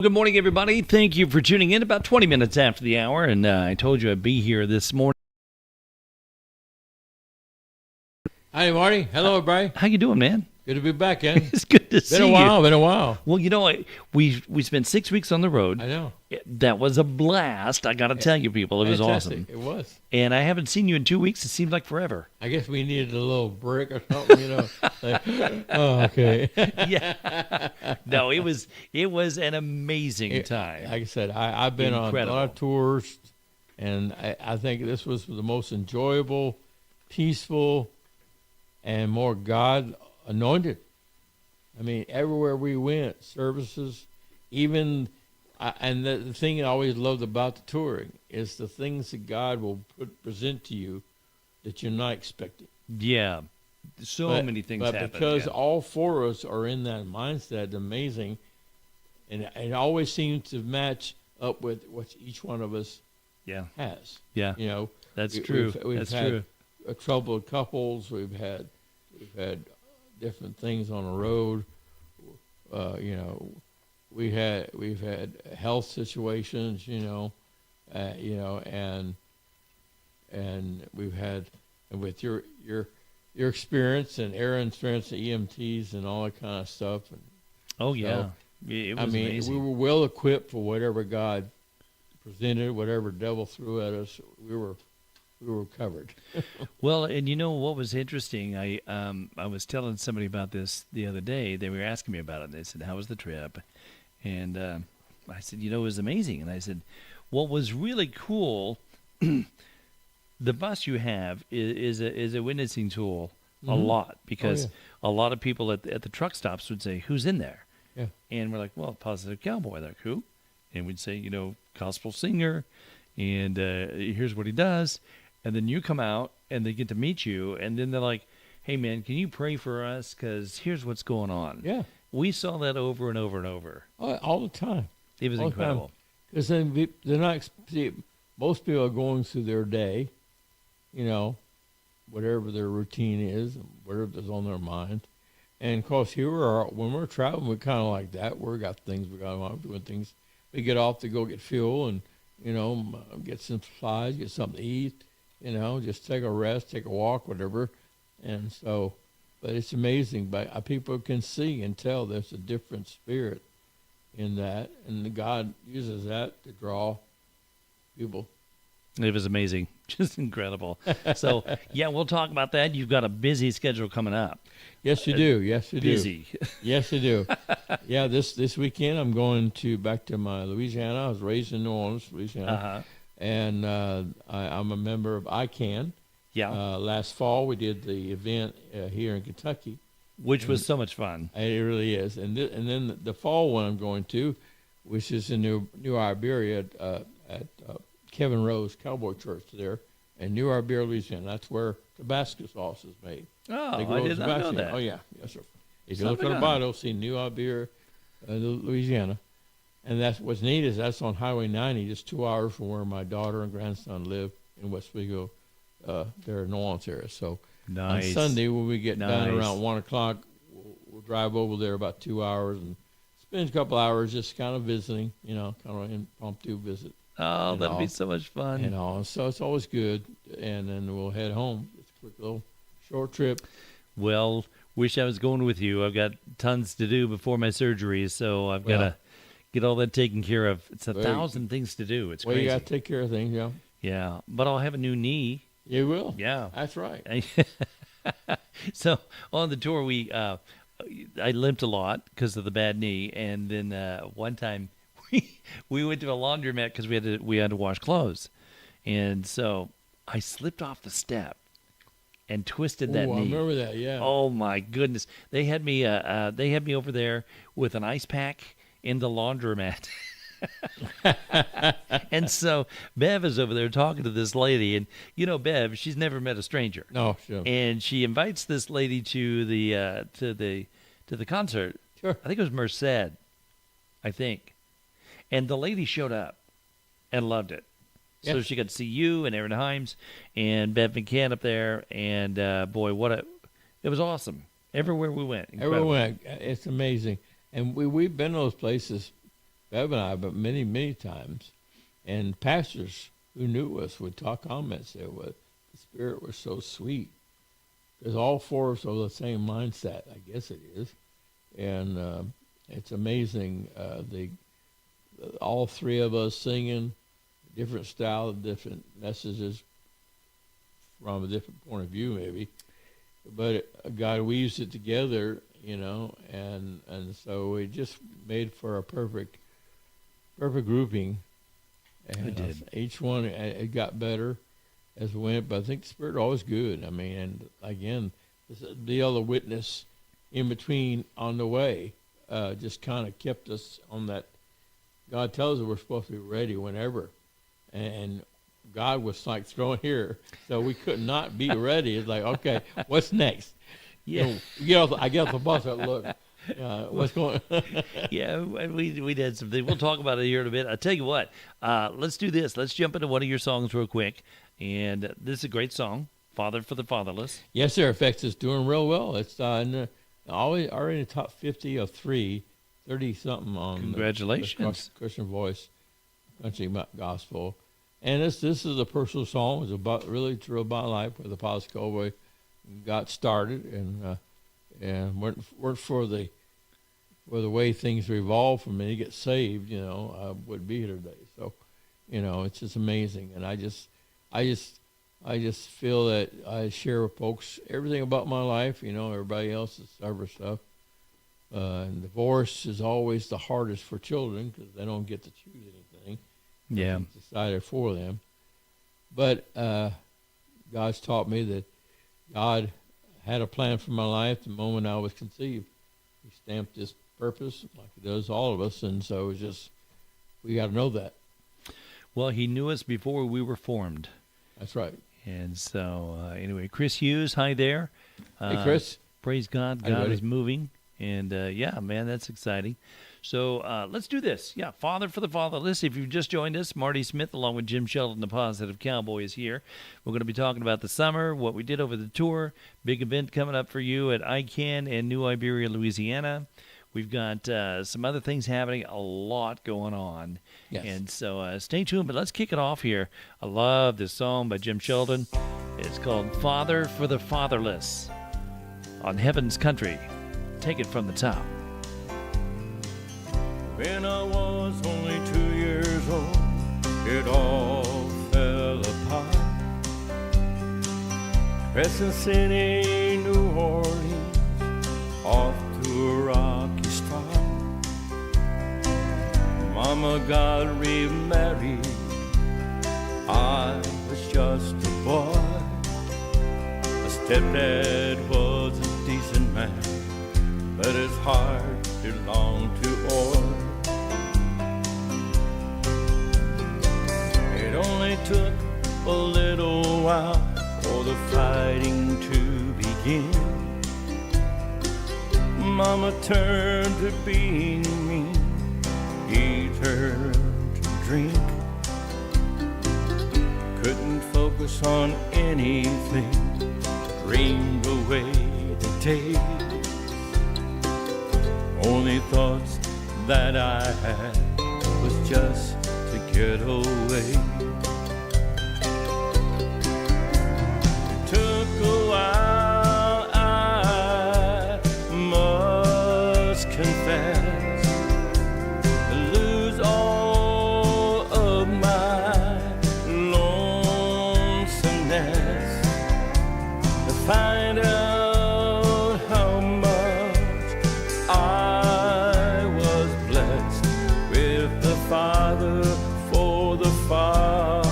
Good morning, everybody. Thank you for tuning in. About 20 minutes after the hour, and I told you I'd be here this morning. Hi, Marty. Hello, everybody. How you doing, man? Good to be back, Ken. It's good to see you. Been a while. Well, we spent 6 weeks on the road. I know. That was a blast. I got to tell you, people, it was Fantastic. awesome. It was. And I haven't seen you in 2 weeks. It seems like forever. I guess we needed a little break or something, Like, oh, okay. Yeah. No, it was an amazing time. Like I said, I've been Incredible. on a lot of tours, and I think this was the most enjoyable, peaceful, and more God anointed. I mean, everywhere we went, services, even, and the thing I always loved about the touring is the things that God will present to you that you're not expecting. Yeah. So many things happen. But because all four of us are in that mindset, it's amazing, and it always seems to match up with what each one of us has. Yeah. That's true. We've had troubled couples. We've had different things on the road. We've had health situations. And we've had, and with your experience and Aaron's experience at EMTs and all that kind of stuff. And oh yeah, it was amazing. We were well equipped for whatever God presented, whatever devil threw at us. We were covered. Well, and you know what was interesting? I was telling somebody about this the other day. They were asking me about it. And they said, "How was the trip?" And I said, "It was amazing." And I said, "What was really cool." The bus you have is a witnessing tool a lot, because a lot of people at the truck stops would say, "Who's in there?" Yeah. And we're like, "Well, Positive Cowboy, like who?" And we'd say, gospel singer, and here's what he does. And then you come out, and they get to meet you, and then they're like, "Hey, man, can you pray for us? Because here's what's going on." Yeah. We saw that over and over and over. All the time. It was incredible. Because then they're not. Most people are going through their day. Whatever their routine is, whatever's on their mind. And of course, when we're traveling, we're kind of like that. We've got things we got on, doing things. We get off to go get fuel and, get some supplies, get something to eat, just take a rest, take a walk, whatever. And so, but it's amazing. But people can see and tell there's a different spirit in that. And God uses that to draw people. It was amazing. Just incredible. So, we'll talk about that. You've got a busy schedule coming up. Yes, you do. Yes, you do. Busy. Yes, you do. Yeah, this weekend I'm going back to my Louisiana. I was raised in New Orleans, Louisiana. Uh-huh. And I'm a member of ICANN. Yeah. Last fall we did the event here in Kentucky. Which was so much fun. It really is. And then the fall one I'm going to, which is in New Iberia at Kevin Rose Cowboy Church there in New Iberia, Louisiana. That's where Tabasco sauce is made. Oh, I did not know that. Oh, yeah. Yes, sir. If you look at the bottle, see New Iberia, Louisiana. And that's what's neat is that's on Highway 90, just 2 hours from where my daughter and grandson live in West Vigo, there in New Orleans area. So nice. On Sunday when we get done around 1 o'clock, we'll drive over there about 2 hours and spend a couple hours just kind of visiting, kind of an impromptu visit. Oh, that'd be so much fun. So it's always good. And then we'll head home. It's a quick little short trip. Well, wish I was going with you. I've got tons to do before my surgery, so I've got to get all that taken care of. It's 1,000 things to do. It's crazy. You got to take care of things, yeah. Yeah, but I'll have a new knee. You will? Yeah. That's right. So on the tour, I limped a lot because of the bad knee, and then one time we went to a laundromat because we had to wash clothes, and so I slipped off the step and twisted that knee. I remember that. Yeah. Oh my goodness! They had me over there with an ice pack in the laundromat. And so Bev is over there talking to this lady, and Bev, she's never met a stranger. No, sure. And she invites this lady to the concert. Sure. I think it was Merced. I think. And the lady showed up and loved it. So Yes. she got to see you and Aaron Himes and Bev McCann up there. And, boy, it was awesome. Everywhere we went. Incredible. Everywhere. It's amazing. And we've been to those places Bev and I, but many, many times. And pastors who knew us would talk comments there. What the Spirit was so sweet. Because all four of us are the same mindset, I guess it is. And it's amazing. All three of us singing, different style, different messages from a different point of view, maybe. But God weaves it together, and so it just made for a perfect grouping. And It did. Each one, it got better as we went, but I think the Spirit always good. I mean, and again, the other witness in between on the way just kind of kept us on that. God tells us we're supposed to be ready whenever, and God was like throwing here, so we could not be ready. It's like, okay, what's next? Yeah. I get off the bus. I look, what's going? Yeah, we did some things. We'll talk about it here in a bit. I'll tell you what. Let's do this. Let's jump into one of your songs real quick. And this is a great song, "Father for the Fatherless." Yes, sir. Effects is doing real well. It's already in the top 50 of 30-something on Congratulations. the Christian Voice Country Gospel. And this is a personal song. It's about really true about life, where the Apostle Cowboy got started, and weren't for the way things revolve for me to get saved. I wouldn't be here today. So, it's just amazing, and I just feel that I share with folks everything about my life. Everybody else's other stuff. And divorce is always the hardest for children because they don't get to choose anything. Yeah. It's decided for them. But God's taught me that God had a plan for my life the moment I was conceived. He stamped this purpose like He does all of us, and so it's just, we got to know that. Well, He knew us before we were formed. That's right. And so, anyway, Chris Hughes, hi there. Hey, Chris. Praise God. Hi, God buddy. is moving. And, yeah, man, that's exciting. So let's do this. Yeah, Father for the Fatherless. If you've just joined us, Marty Smith, along with Jim Sheldon, the Positive Cowboy, is here. We're going to be talking about the summer, what we did over the tour, big event coming up for you at ICANN in New Iberia, Louisiana. We've got some other things happening, a lot going on. Yes. And so stay tuned, but let's kick it off here. I love this song by Jim Sheldon. It's called Father for the Fatherless on Heaven's Country. Take it from the top. When I was only 2 years old, it all fell apart. Crescent City, New Orleans, off to a rocky start. Mama got remarried, I was just a boy. My stepdad was a decent man, but his heart belonged to oil. It only took a little while for the fighting to begin. Mama turned to being mean, he turned to drink. Couldn't focus on anything, dreamed away the days. Only thoughts that I had was just to get away. It took a while, I must confess, to lose all of my lonesomeness, to find out how much I was blessed with the Father for the fatherless.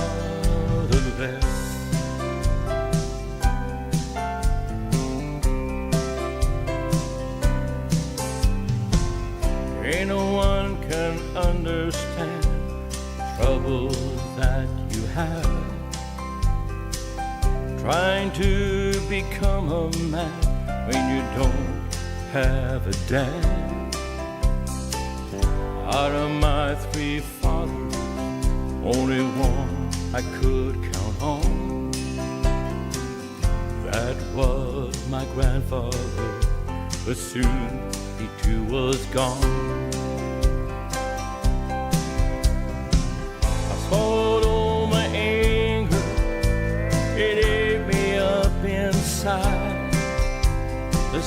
Ain't no one can understand the troubles that you have, trying to become a man when you don't have a dad. Out of my 3 fathers, only one I could count on. That was my grandfather, but soon he too was gone.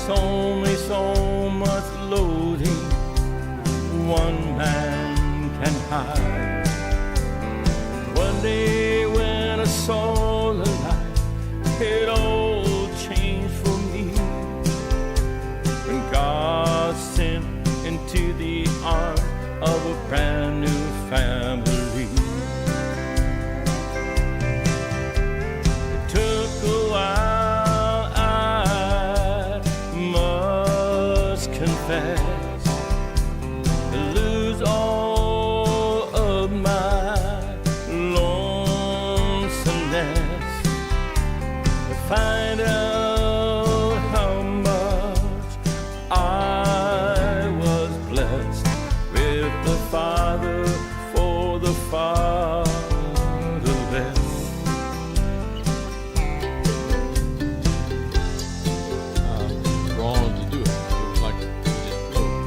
There's only so much loading one man can hide. One day when I saw the light, it all changed for me. When God sent into the arms of a brand new family. It took a while, I must confess, to lose all of my lonesomeness, to find out how much I was blessed with the Father for the fatherless. Wrong to do it. It was like it just flowed.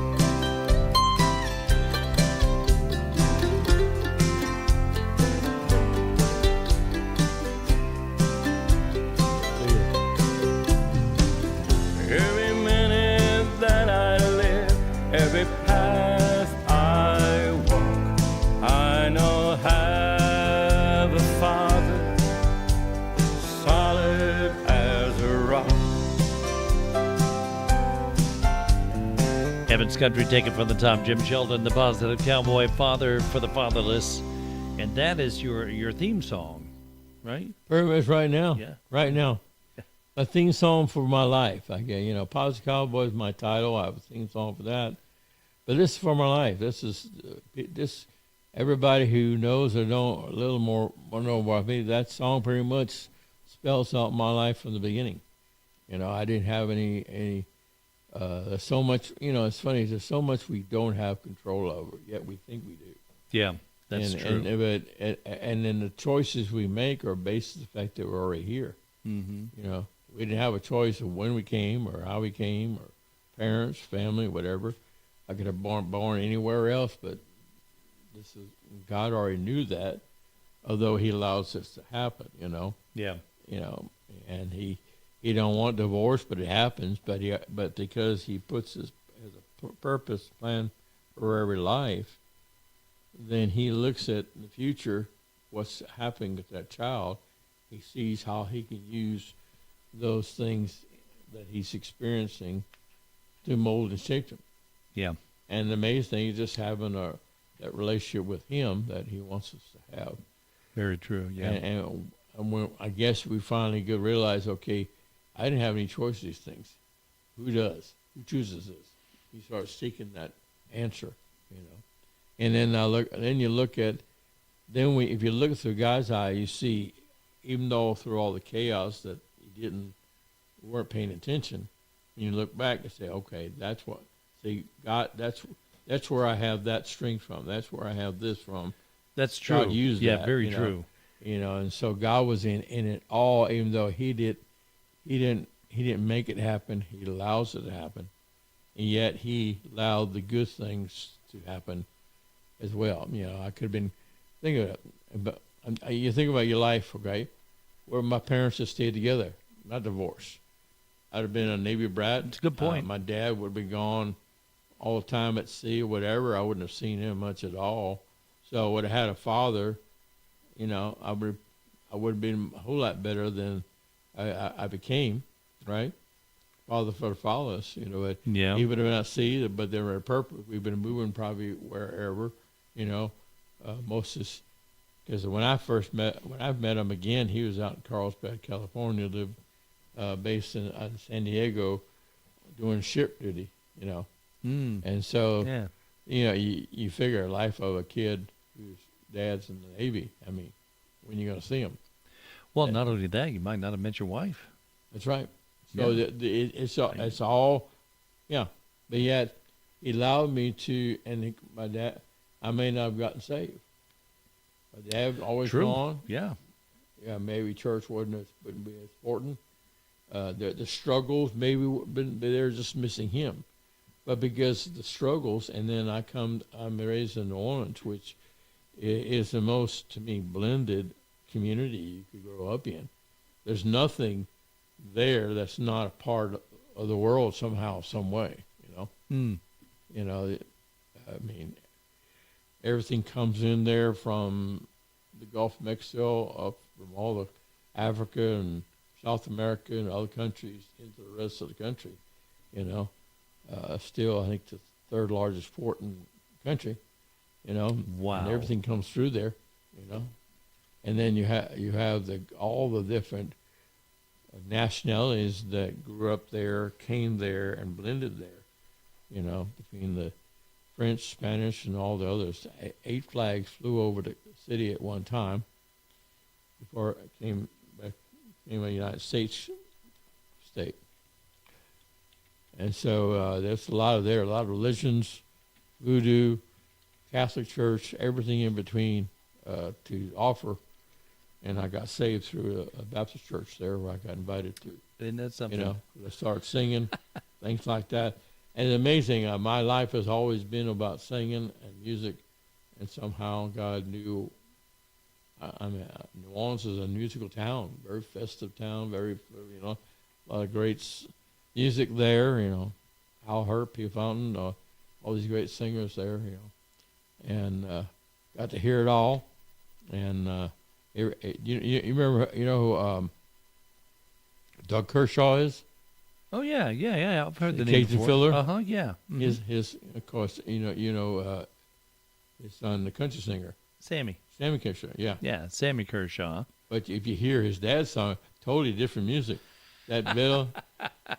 Every minute that I live, every path I walk, I know I have a Father, solid as a rock. Heaven's Country, taken from the top. Jim Sheldon, the positive cowboy, father for the fatherless. And that is your theme song, right? Very much right now. Yeah. Right now. A theme song for my life. I get, Positive Cowboy is my title. I have a theme song for that. But this is for my life. This is this. Everybody who knows or don't a little more know about me, that song pretty much spells out my life from the beginning. I didn't have any. There's so much. It's funny. There's so much we don't have control over, yet we think we do. Yeah, that's true. And then the choices we make are based on the fact that we're already here. Mm-hmm. We didn't have a choice of when we came or how we came or parents, family, whatever. I could have born anywhere else, but God already knew that, although He allows this to happen. Yeah. And He don't want divorce, but it happens. But because He puts His as a purpose plan for every life, then He looks at the future, what's happening with that child. He sees how He can use those things that he's experiencing to mold and shape them. Yeah. And the amazing thing is just having that relationship with Him that He wants us to have. Very true. Yeah. And when I guess we finally could realize, okay, I didn't have any choice of these things. Who does? Who chooses this? You start seeking that answer, And then you look at, if you look through God's eye, you see, even though through all the chaos that weren't paying attention, and you look back and say, okay, God, that's where I have that strength from. That's where I have this from. That's true. God used yeah, that, very true. And so God was in it all, even though He didn't make it happen. He allows it to happen, and yet He allowed the good things to happen as well. I could have been thinking of it, but you think about your life, okay? Where my parents had stayed together, not divorced. I'd have been a Navy brat. That's a good point. My dad would have been gone all the time at sea or whatever. I wouldn't have seen him much at all. So I would have had a father, I would have been a whole lot better than I became, right? Father for the fatherless, But Yeah. he would have been at sea, but they were a purpose. We've been moving probably wherever, most is. Because when I've met him again, he was out in Carlsbad, California, lived based in San Diego, doing ship duty, And so, Yeah. you figure a life of a kid whose dad's in the Navy. I mean, when you going to see him? Well, not only that, you might not have met your wife. That's right. So Yeah. it's all, yeah. But yet, He allowed me to, and my dad, I may not have gotten saved. My dad always True. gone. Yeah. Yeah, maybe church wouldn't be as important. The struggles, maybe they're just missing him. But because the struggles, and then I'm raised in New Orleans, which is the most, to me, blended community you could grow up in. There's nothing there that's not a part of the world somehow, some way. Mm. You know, I mean, everything comes in there from the Gulf of Mexico up from all of Africa and South America and other countries into the rest of the country. Still, I think the third largest port in the country. Wow. And everything comes through there. And then you have all the different nationalities that grew up there, came there, and blended there. Between the French, Spanish, and all the others. 8 flags flew over the city at one time before it became a United States state. And so there's a lot of religions, voodoo, Catholic Church, everything in between to offer. And I got saved through a Baptist church there where I got invited to. Isn't that something? I started singing, things like that. And it's amazing, my life has always been about singing and music, and somehow God knew. New Orleans is a musical town, very festive town, very, a lot of great music there, Al Hurt, P. Fountain, all these great singers there, and got to hear it all. And you remember, who Doug Kershaw is? Oh yeah. I've heard the name Cajun before. Filler. Yeah. Mm-hmm. His of course, his son, the country singer, Sammy Kershaw. Yeah. Yeah, Sammy Kershaw. But if you hear his dad's song, totally different music. That fiddle.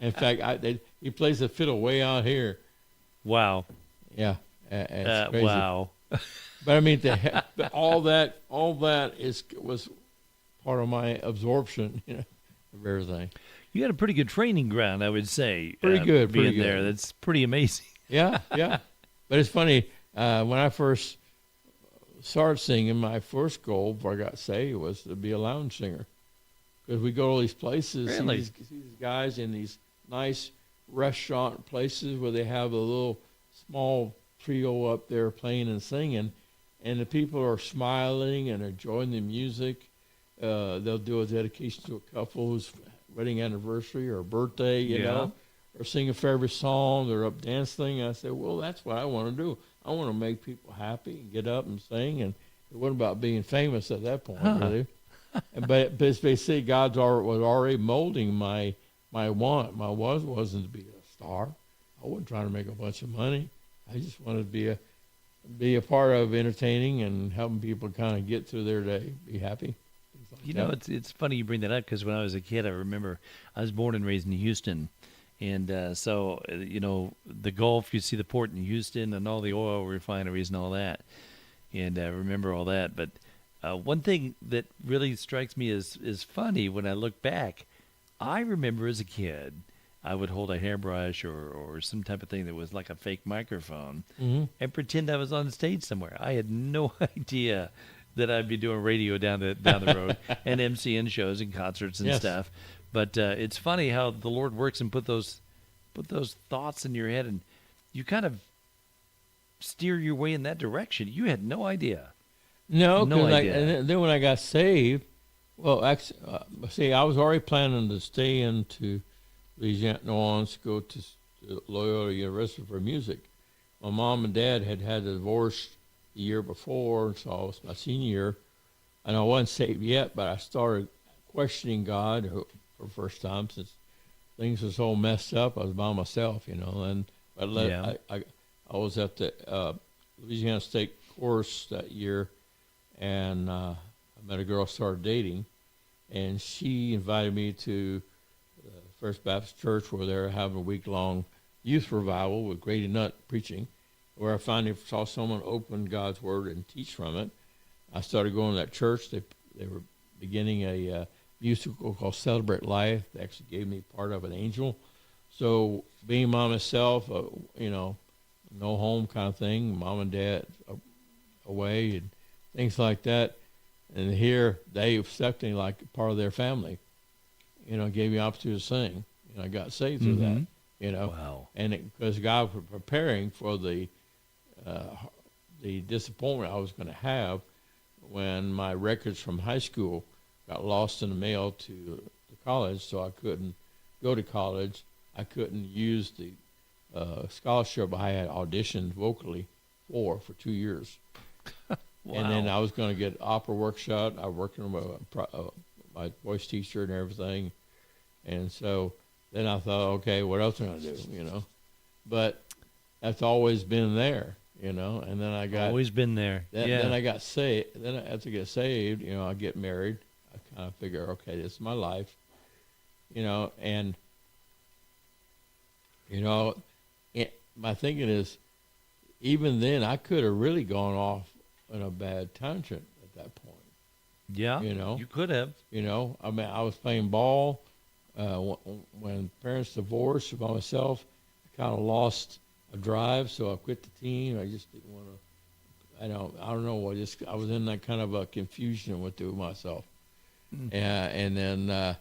In fact, he plays the fiddle way out here. Wow. Yeah. It's crazy. Wow. But I mean, all that was part of my absorption, of everything. You had a pretty good training ground, I would say. Pretty good. Being Pretty good. there, that's pretty amazing. Yeah. But it's funny, when I first started singing, my first goal before I got saved was to be a lounge singer. Because we go to all these places, Really? see these guys in these nice restaurant places where they have a little small trio up there playing and singing, and the people are smiling and enjoying the music. They'll do a dedication to a couple whose wedding anniversary or birthday, or sing a favorite song. They're up dancing. I said, well, that's what I want to do. I want to make people happy and get up and sing. And it wasn't about being famous at that point, really. But they say God was already molding my want. My wasn't to be a star. I wasn't trying to make a bunch of money. I just wanted to be a part of entertaining and helping people kind of get through their day, be happy. It's funny you bring that up because when I was a kid, I remember I was born and raised in Houston. And so, the Gulf, you see the port in Houston and all the oil refineries and all that. And I remember all that. But one thing that really strikes me as funny when I look back, I remember as a kid, I would hold a hairbrush or some type of thing that was like a fake microphone and pretend I was on stage somewhere. I had no idea that I'd be doing radio down the road and MCN shows and concerts and stuff. But it's funny how the Lord works and put those thoughts in your head, and you kind of steer your way in that direction. You had no idea. No idea. And then when I got saved, well, actually, see, I was already planning to stay into Louisiana, New Orleans, go to Loyola University for music. My mom and dad had a divorce the year before, so it was my senior year, and I wasn't saved yet, but I started questioning God for the first time since things were so messed up. I was by myself, and I was at the Louisiana State course that year, and I met a girl I started dating, and she invited me to First Baptist Church where they were having a week-long youth revival with Grady Nutt preaching, where I finally saw someone open God's Word and teach from it. I started going to that church. They were beginning a musical called Celebrate Life. They actually gave me part of an angel. So being by myself, no home kind of thing, mom and dad away and things like that. And here they accepted me like part of their family. Gave me opportunity to sing. I got saved through that. Wow. And because God was preparing for the disappointment I was going to have when my records from high school got lost in the mail to college, so I couldn't go to college. I couldn't use the scholarship I had auditioned vocally for 2 years. Wow. And then I was going to get opera workshop. I worked with my voice teacher and everything. And so then I thought, okay, what else am I going to do, you know? But that's always been there, you know. And then I got always been there. Then I got saved. Then after I get saved, you know, I get married. I kind of figure, okay, this is my life, you know. And you know, my thinking is, even then, I could have really gone off in a bad tangent at that point. Yeah, you know, you could have. You know, I mean, I was playing ball when parents divorced by myself. I kind of lost a drive, so I quit the team. I just didn't want to. I don't know. I was in that kind of a confusion with myself. And then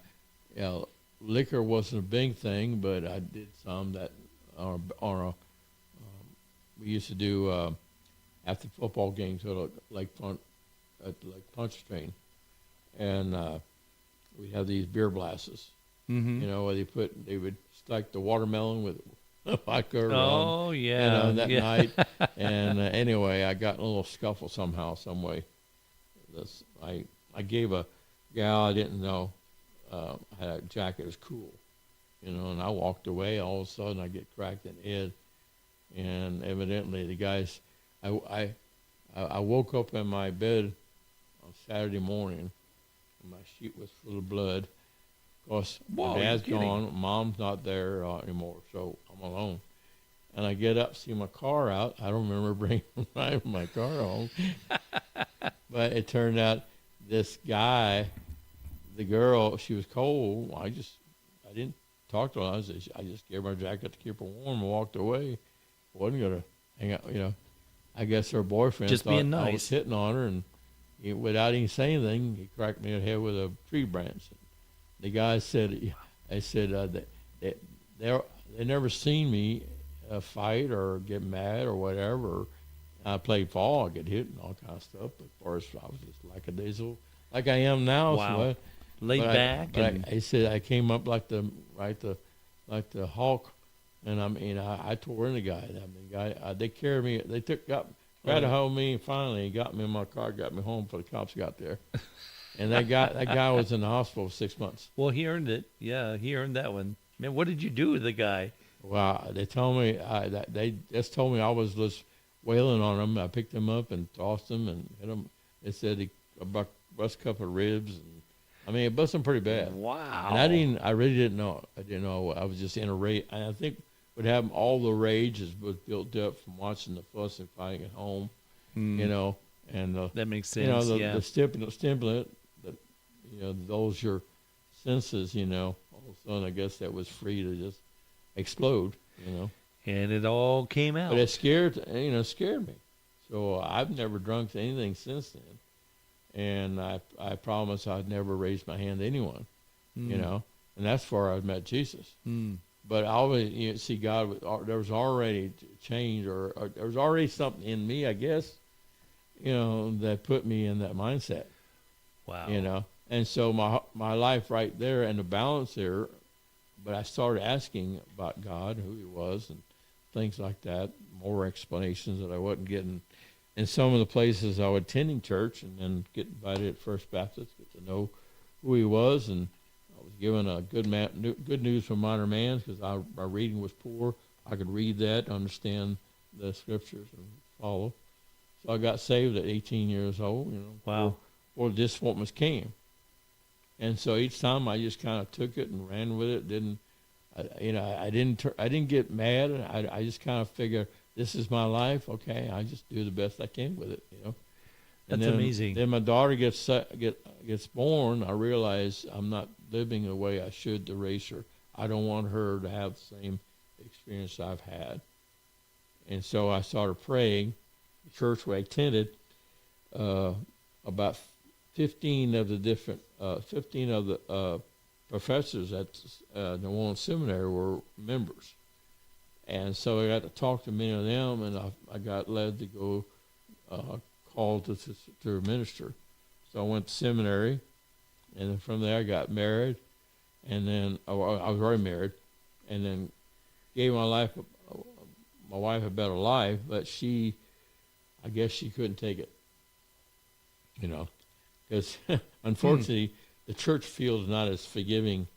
you know, liquor wasn't a big thing, but I did some that we used to do after football games at Lake Pontchartrain, and we'd have these beer blasts. Mm-hmm. You know, where they would strike the watermelon with vodka. Oh yeah, you know, that night. And anyway, I got in a little scuffle somehow, some way. I gave a gal I didn't know had a jacket that was cool, you know, and I walked away. All of a sudden, I get cracked in the head, and evidently the guys. I woke up in my bed on Saturday morning, and my sheet was full of blood. Of course, my dad's gone, mom's not there anymore, so I'm alone. And I get up, see my car out. I don't remember bringing my car home. But it turned out this guy, the girl, she was cold. I didn't talk to her. I just gave her my jacket to keep her warm and walked away. Wasn't going to hang out, you know. I guess her boyfriend just thought being nice. I was hitting on her, and without even saying anything, he cracked me in the head with a tree branch. The guy said, they never seen me fight or get mad or whatever. I played ball, I get hit and all kind of stuff. But of course, I was just lackadaisical, like I am now. Wow. So Laid back. I said I came up like the Hulk, and I mean I tore in the guy. They carried me. They got a hold of me, and finally got me in my car, got me home before the cops got there. And that guy was in the hospital for 6 months. Well, he earned it. Yeah, he earned that one. Man, what did you do with the guy? Well, they told me they just told me I was just wailing on him. I picked him up and tossed him and hit him. They said he bust a couple of ribs, and I mean it busted him pretty bad. Wow. And I really didn't know. I didn't know. I was just in a rage. And I think what happened, all the rage was built up from watching the fuss and fighting at home. You know, and that makes sense. You know, yeah. the stimulant. You know, those your senses, you know, all of a sudden I guess that was free to just explode, you know. And it all came out. But it scared me. So I've never drunk anything since then. And I promised I'd never raise my hand to anyone, you know. And that's where I met Jesus. But I always see God, there was already change or there was already something in me, I guess, you know, that put me in that mindset. Wow. You know. And so my life right there and the balance there, but I started asking about God, who he was, and things like that, more explanations that I wasn't getting in some of the places I was attending church, and then get invited at First Baptist, get to know who he was, and I was given a good news from minor man because my reading was poor. I could read that, understand the scriptures, and follow. So I got saved at 18 years old, you know. Wow. Before the disappointments came. And so each time I just kind of took it and ran with it. I didn't get mad. I just kind of figured this is my life. Okay, I just do the best I can with it. You know. That's amazing. Then my daughter gets born. I realize I'm not living the way I should to raise her. I don't want her to have the same experience I've had. And so I started praying. The church where I attended, about 15 of the professors at New Orleans Seminary were members. And so I got to talk to many of them, and I got led to go called to minister. So I went to seminary, and then from there I got married, and then I was already married, and then gave my wife a better life, but I guess she couldn't take it, because unfortunately the church feels not as forgiving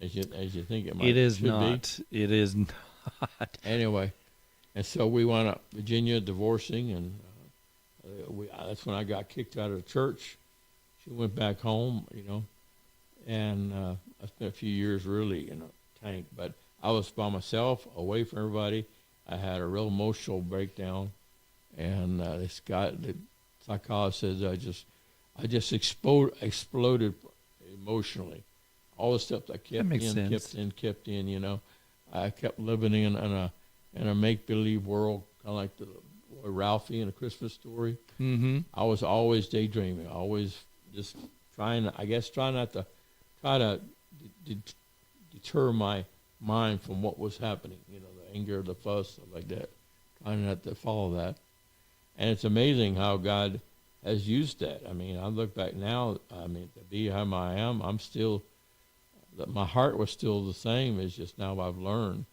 as you think it might. It is should not. be. It is not. Anyway, and so we wound up Virginia divorcing, and that's when I got kicked out of the church. She went back home, and I spent a few years really in a tank, but I was by myself, away from everybody. I had a real emotional breakdown, and this guy, the psychologist, says I just exploded emotionally. All the stuff that kept in. I kept living in a make believe world, kind of like the boy Ralphie in A Christmas Story. Mm-hmm. I was always daydreaming, always just trying not to deter my mind from what was happening. The anger, the fuss, stuff like that. Trying not to follow that. And it's amazing how God has used that. I mean, I look back now, to be how I am, I'm still, my heart was still the same. It's just now I've learned,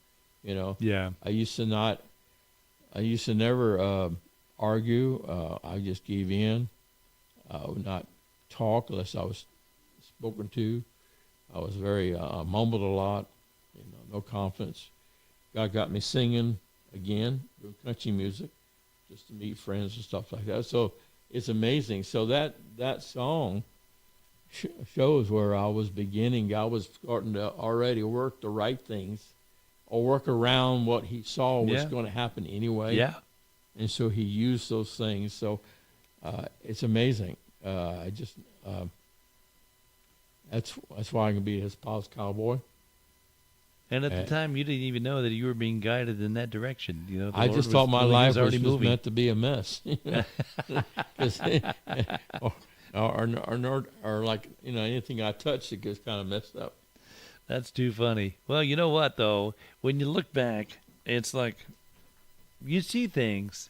Yeah. I used to never argue. I just gave in. I would not talk unless I was spoken to. I was very, mumbled a lot, no confidence. God got me singing again, doing country music, just to meet friends and stuff like that. So it's amazing. So that song shows where I was beginning. God was starting to already work the right things, or work around what he saw was going to happen anyway. Yeah. And so he used those things. So it's amazing. That's why I can be his Pa's cowboy. And at the time, you didn't even know that you were being guided in that direction. The I Lord just thought my life was moving. meant to be a mess. or like anything I touched, it gets kind of messed up. That's too funny. Well, you know what, though? When you look back, it's like you see things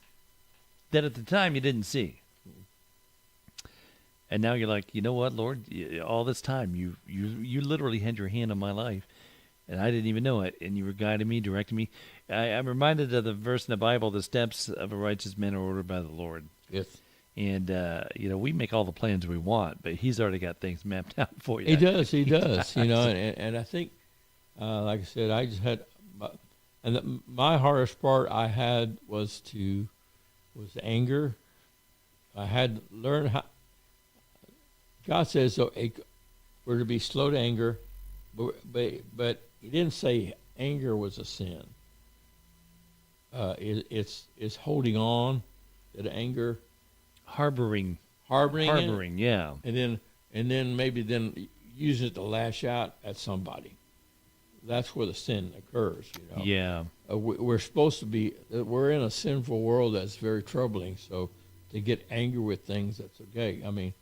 that at the time you didn't see. And now you're like, you know what, Lord? All this time, you literally had your hand on my life, and I didn't even know it. And you were guiding me, directing me. I'm reminded of the verse in the Bible, the steps of a righteous man are ordered by the Lord. Yes. And, we make all the plans we want, but he's already got things mapped out for you. He does. And I think, like I said, I just had, my hardest part I had was anger. I had to learn how, God says, so we're to be slow to anger, but he didn't say anger was a sin. It's holding on to the anger. Harboring, it, yeah. And then maybe using it to lash out at somebody. That's where the sin occurs, Yeah. We're supposed to be, we're in a sinful world that's very troubling, so to get angry with things, that's okay. I mean,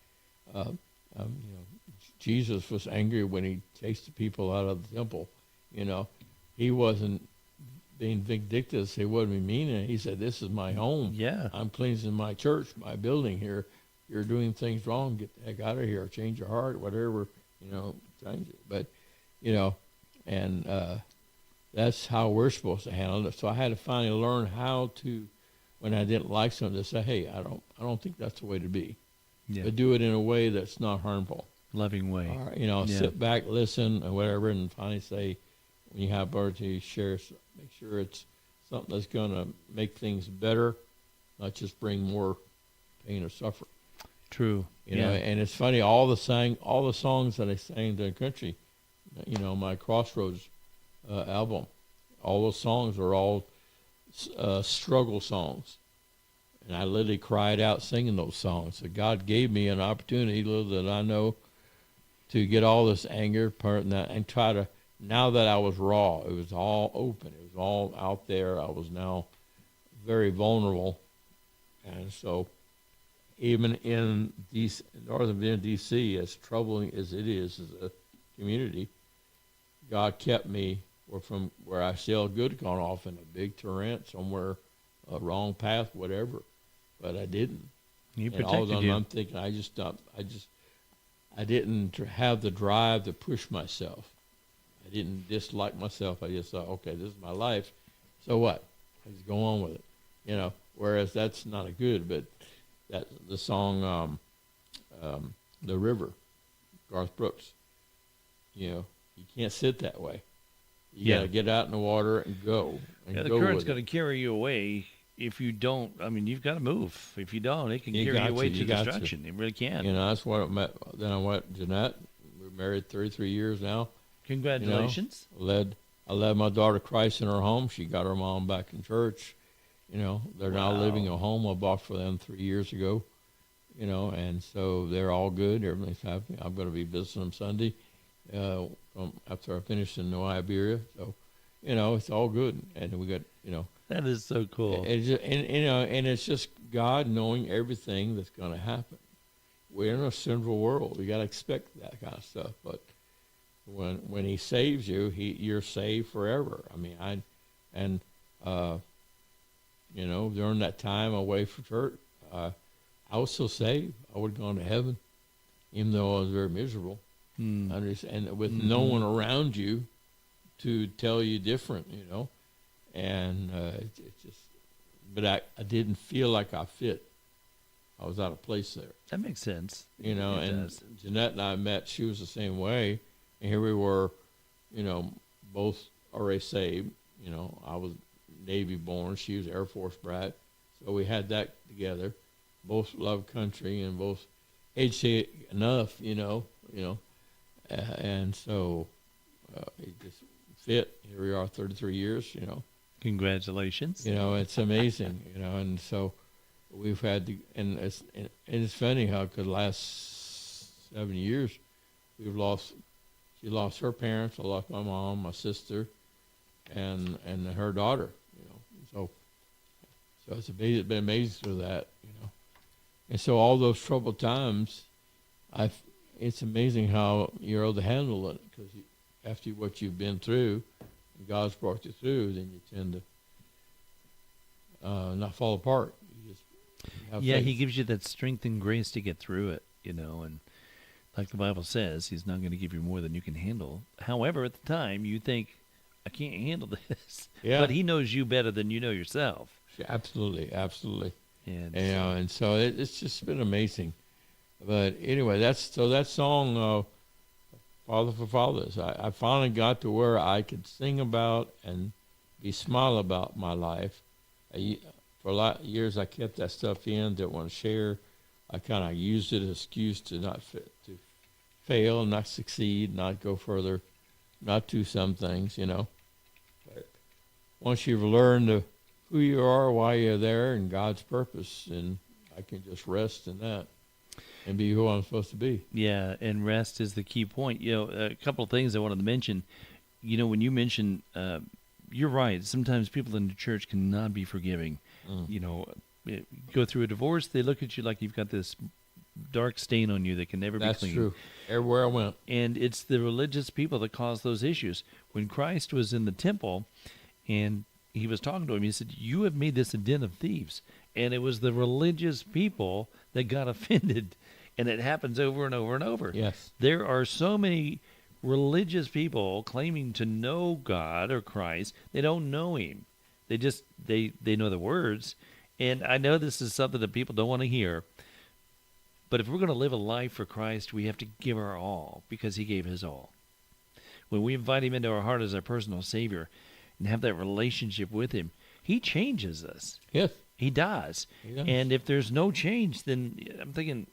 Jesus was angry when he chased the people out of the temple. He wasn't being vindictive. He wasn't mean. He said, "This is my home. Yeah, I'm cleansing my church, my building here. You're doing things wrong. Get the heck out of here. Change your heart, whatever. Change it." But, and that's how we're supposed to handle it. So I had to finally learn how to, when I didn't like something, to say, "Hey, I don't think that's the way to be." Yeah. But do it in a way that's not harmful. Loving way. Or, sit back, listen, and whatever, and finally say, when you have opportunity to share, make sure it's something that's going to make things better, not just bring more pain or suffering. True. And it's funny, all the songs that I sang in the country, my Crossroads album, all those songs are all struggle songs. And I literally cried out singing those songs. So God gave me an opportunity, little that I know, to get all this anger part and try to, now that I was raw, it was all open. It was all out there. I was now very vulnerable. And so even in Northern Virginia, D.C., as troubling as it is as a community, God kept me from where I still could have gone off in a big torrent somewhere, a wrong path, whatever. But I didn't. He protected you. I'm thinking, I didn't have the drive to push myself. I didn't dislike myself. I just thought, okay, this is my life. So what? I just go on with it, you know. Whereas that's not a good, but that the song, "The River," Garth Brooks. You know, you can't sit that way. You gotta get out in the water and go. And the go current's with going to carry you away. If you don't, I mean, you've got to move. If you don't, it can carry you away to destruction. It really can. You know, that's what it meant. Then I went Jeanette. We're married 33 years now. Congratulations. You know, I led my daughter to Christ in her home. She got her mom back in church. You know, they're now living a home I bought for them 3 years ago. You know, and so they're all good. Everything's happy. I'm going to be visiting them Sunday after I finish in New Iberia. So, you know, it's all good. And we got, you know. That is so cool. And it's just God knowing everything that's going to happen. We're in a sinful world. We got to expect that kind of stuff. But when He saves you, you're saved forever. I mean, you know, during that time away from church, I was so saved. I would have gone to heaven, even though I was very miserable. And with no one around you to tell you different, you know. And it just, but I didn't feel like I fit. I was out of place there. That makes sense. You know, Jeanette and I met. She was the same way, and here we were, you know, both already saved. You know, I was Navy born. She was Air Force brat, so we had that together. Both loved country and both educated enough, you know, and so it just fit. Here we are, 33 years, you know. Congratulations. You know, it's amazing, you know, and so we've had to, and it's funny how, because the last 7 years, she lost her parents, I lost my mom, my sister, and her daughter, you know, so it's been amazing through that, you know, and so all those troubled times, it's amazing how you're able to handle it, because after what you've been through, God's brought you through, then you tend to not fall apart. You just have faith. He gives you that strength and grace to get through it, you know, and like the Bible says, He's not going to give you more than you can handle. However, at the time, you think, I can't handle this. Yeah. But He knows you better than you know yourself. Absolutely, absolutely. And you know, and so it's just been amazing. But anyway, that song, Father for Fathers, I finally got to where I could sing about and be smile about my life. For a lot of years, I kept that stuff in, didn't want to share. I kind of used it as an excuse to not to fail, not succeed, not go further, not do some things, you know. But once you've learned who you are, why you're there, and God's purpose, and I can just rest in that and be who I'm supposed to be. Yeah, and rest is the key point. You know, a couple of things I wanted to mention. You know, when you mention, you're right. Sometimes people in the church cannot be forgiving. You know, go through a divorce, they look at you like you've got this dark stain on you that can never be clean. That's true. Everywhere I went. And it's the religious people that cause those issues. When Christ was in the temple and He was talking to him, He said, you have made this a den of thieves. And it was the religious people that got offended. And it happens over and over and over. Yes. There are so many religious people claiming to know God or Christ. They don't know Him. They just, they know the words. And I know this is something that people don't want to hear. But if we're going to live a life for Christ, we have to give our all, because He gave His all. When we invite Him into our heart as our personal Savior and have that relationship with Him, He changes us. Yes. He does. He does. And if there's no change, then I'm thinking,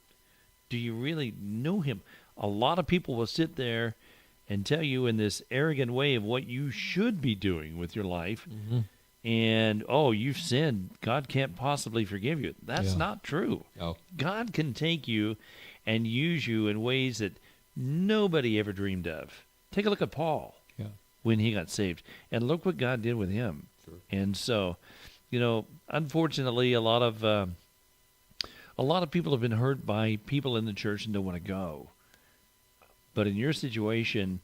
do you really know Him? A lot of people will sit there and tell you in this arrogant way of what you should be doing with your life. Mm-hmm. And, oh, you've sinned. God can't possibly forgive you. That's not true. No. God can take you and use you in ways that nobody ever dreamed of. Take a look at Paul when he got saved. And look what God did with him. Sure. And so, you know, unfortunately, a lot of people have been hurt by people in the church and don't want to go. But in your situation,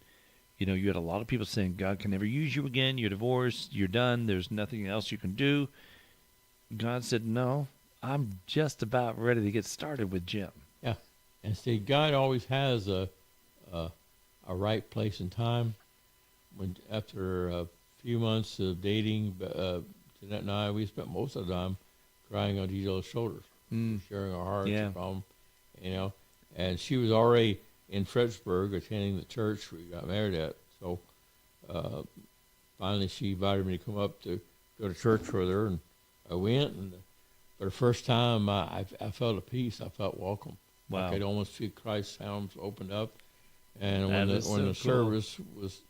you know, you had a lot of people saying, God can never use you again. You're divorced. You're done. There's nothing else you can do. God said, no, I'm just about ready to get started with Jim. Yeah. And see, God always has a right place and time. after a few months of dating, Jeanette and I, we spent most of the time crying on each other's shoulders, sharing our hearts Yeah. from, you know. And she was already in Fredericksburg attending the church we got married at. So finally she invited me to come up to go to church with her, and I went. And for the first time, I felt at peace. I felt welcome. Wow. I could almost feel Christ's arms opened up. And That when is so the cool. service was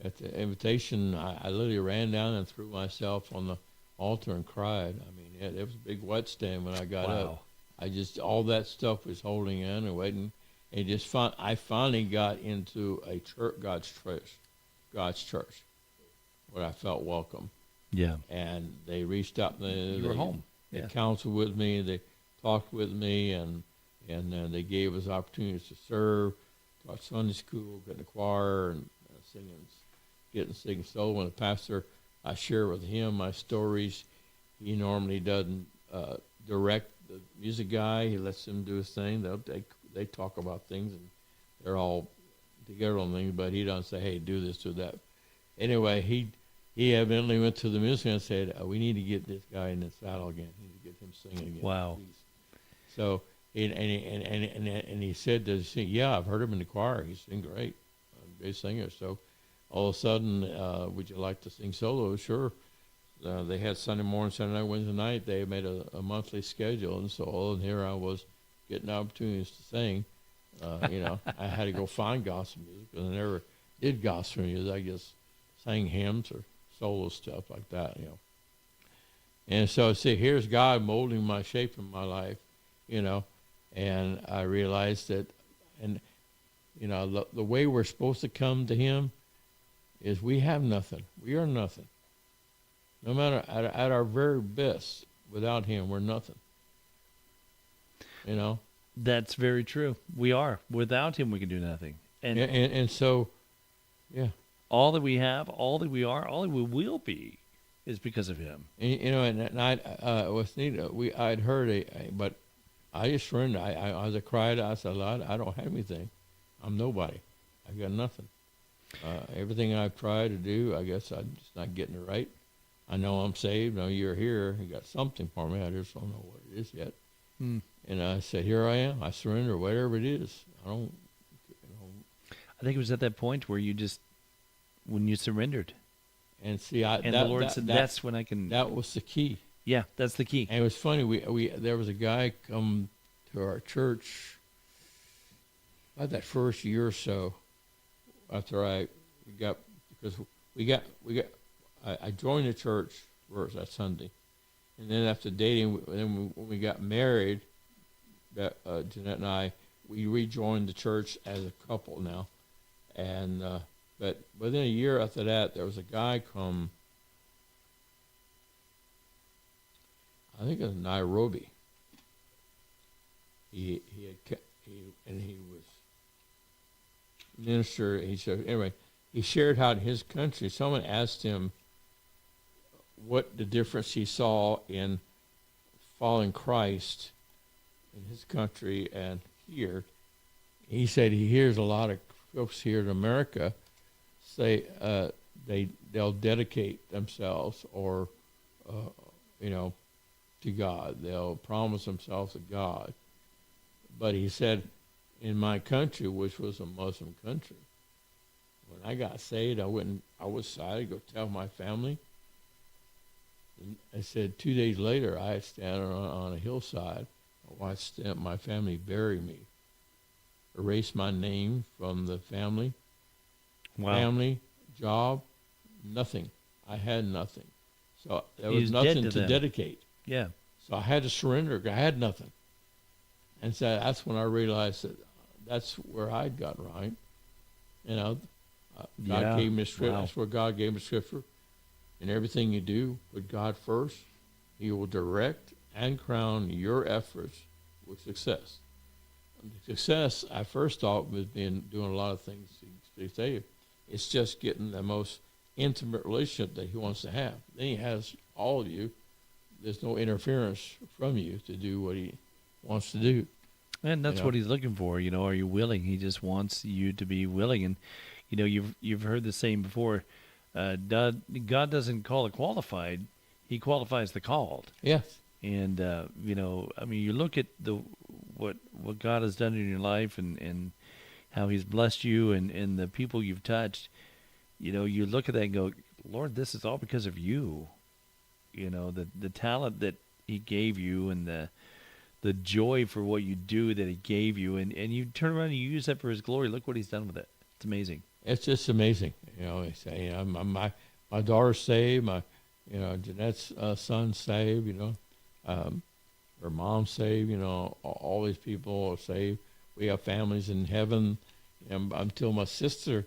at the invitation, I literally ran down and threw myself on the altar and cried. I mean, it was a big wet stand when I got Wow. up. I just, all that stuff was holding in and waiting. And I finally got into a church, God's church, where I felt welcome. Yeah. And they reached out. You were home. They Yeah. counseled with me. They talked with me, and they gave us opportunities to serve, taught Sunday school, got in the choir, and singing solo. When the pastor, I share with him my stories. He normally doesn't direct the music guy. He lets him do his thing. They talk about things, and they're all together on things, but he doesn't say, hey, do this, do that. Anyway, he evidently went to the music and said, we need to get this guy in the saddle again. We need to get him singing again. Wow. Please. So, and he said, does he sing? Yeah, I've heard him in the choir. He's sing great. Great singer. So all of a sudden, would you like to sing solo? Sure. They had Sunday morning, Sunday night, Wednesday night. They made a monthly schedule, and so here I was getting opportunities to sing. I had to go find gospel music, because I never did gospel music. I just sang hymns or solo stuff like that, And so, see, here's God molding my shape in my life, and I realized that, and, the way we're supposed to come to Him is we have nothing. We are nothing. No matter, at our very best, without Him, we're nothing. That's very true. We are. Without Him, we can do nothing. And so, yeah. All that we have, all that we are, all that we will be is because of Him. And I was neat. I'd heard but I just surrendered. As I cried, I said, Lord, I don't have anything. I'm nobody. I got nothing. Everything I've tried to do, I guess I'm just not getting it right. I know I'm saved. I know you're here. You got something for me. I just don't know what it is yet. And I said, here I am. I surrender, whatever it is. I don't. I think it was at that point where when you surrendered. And see, the Lord said, that's when I can. That was the key. Yeah, that's the key. And it was funny. There was a guy come to our church about that first year or so after I joined the church first that Sunday, and then after dating, when we got married, Jeanette and I, we rejoined the church as a couple now, and but within a year after that, there was a guy come. I think it was Nairobi. He was minister. He said, anyway, he shared how in his country, someone asked him what the difference he saw in following Christ in his country and here. He said he hears a lot of folks here in America say they'll dedicate themselves or to God. They'll promise themselves to God. But he said, in my country, which was a Muslim country, when I got saved, I was excited to go tell my family. And I said 2 days later, I had stand on a hillside. I watched my family bury me, erase my name from the family. Wow. Family, job, nothing. I had nothing. So there was He's nothing dead to them. dedicate. Yeah. So I had to surrender. I had nothing. And so that's when I realized that that's where I'd gotten right. God gave me a scripture. Wow. That's where God gave me scripture. And everything you do, put God first. He will direct and crown your efforts with success. Success, I first thought, was doing a lot of things to say. It's just getting the most intimate relationship that He wants to have. Then He has all of you. There's no interference from you to do what He wants to do. And that's what He's looking for. Are you willing? He just wants you to be willing. And, you've heard the saying before. God doesn't call the qualified; He qualifies the called. Yes. And I mean, you look at what God has done in your life, and how He's blessed you, and the people you've touched. You look at that and go, Lord, this is all because of you. The talent that He gave you, and the joy for what you do that He gave you, and you turn around and you use that for His glory. Look what He's done with it. It's amazing. It's just amazing. They say, my daughter's saved, Jeanette's son's saved, her mom's saved, all these people are saved. We have families in heaven. And until my sister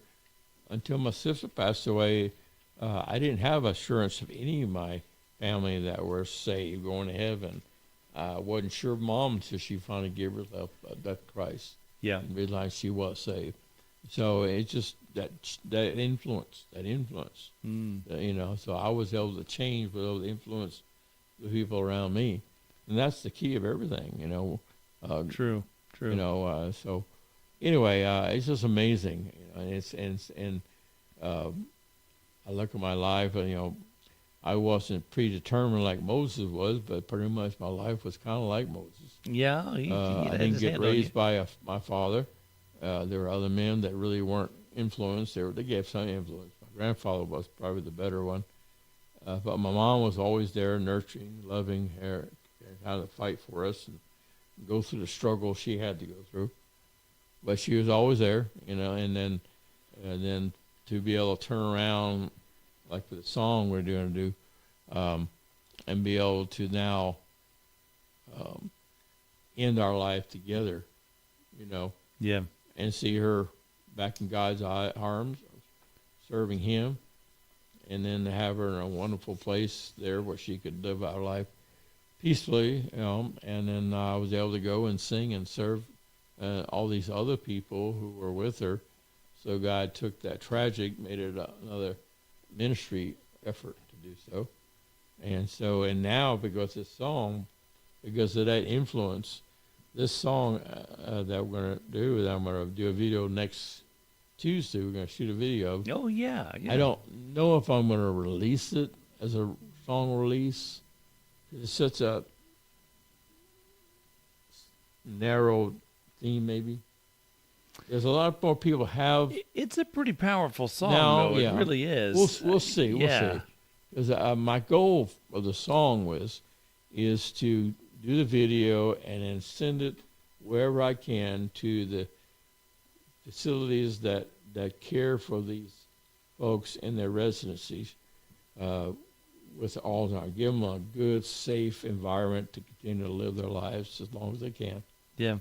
passed away, I didn't have assurance of any of my family that were saved, going to heaven. I wasn't sure of Mom until she finally gave herself to Christ. Yeah. And realized she was saved. So it's just that influence. So I was able to change with able to influence the people around me. And that's the key of everything, True. So anyway, it's just amazing. I look at my life, I wasn't predetermined like Moses was, but pretty much my life was kind of like Moses. Yeah. I didn't get raised by my father. There were other men that really weren't influenced. They gave some influence. My grandfather was probably the better one. But my mom was always there, nurturing, loving her, how to fight for us and go through the struggle she had to go through. But she was always there, and then to be able to turn around, like with the song we're going to do, and be able to now end our life together, Yeah. and see her back in God's arms, serving Him, and then to have her in a wonderful place there where she could live our life peacefully, and then I was able to go and sing and serve all these other people who were with her. So God took that tragic, made it another ministry effort to do so. And now, because this song, because of that influence, this song that we're going to do, that I'm going to do a video next Tuesday, we're going to shoot a video. Oh, yeah. I don't know if I'm going to release it as a song release. It's such a narrow theme, maybe. There's a lot more people have. It's a pretty powerful song, Now, though. yeah. It really is. We'll see. We'll see. Because my goal of the song is to do the video and then send it wherever I can to the facilities that care for these folks in their residencies. With all time, give them a good, safe environment to continue to live their lives as long as they can. Yeah.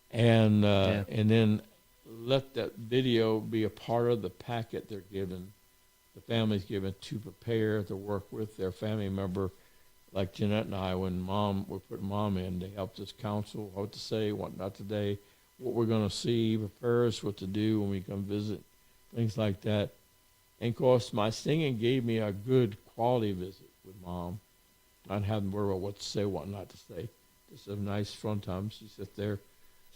And then let that video be a part of the packet they're given, the family's given to prepare to work with their family member, like Jeanette and I, when we put Mom in, they helped us counsel what to say, what not to say, what we're going to see, prepare us what to do when we come visit, things like that. And of course, my singing gave me a good quality visit with Mom. Not having to worry about what to say, what not to say. Just a nice fun time. She sit there,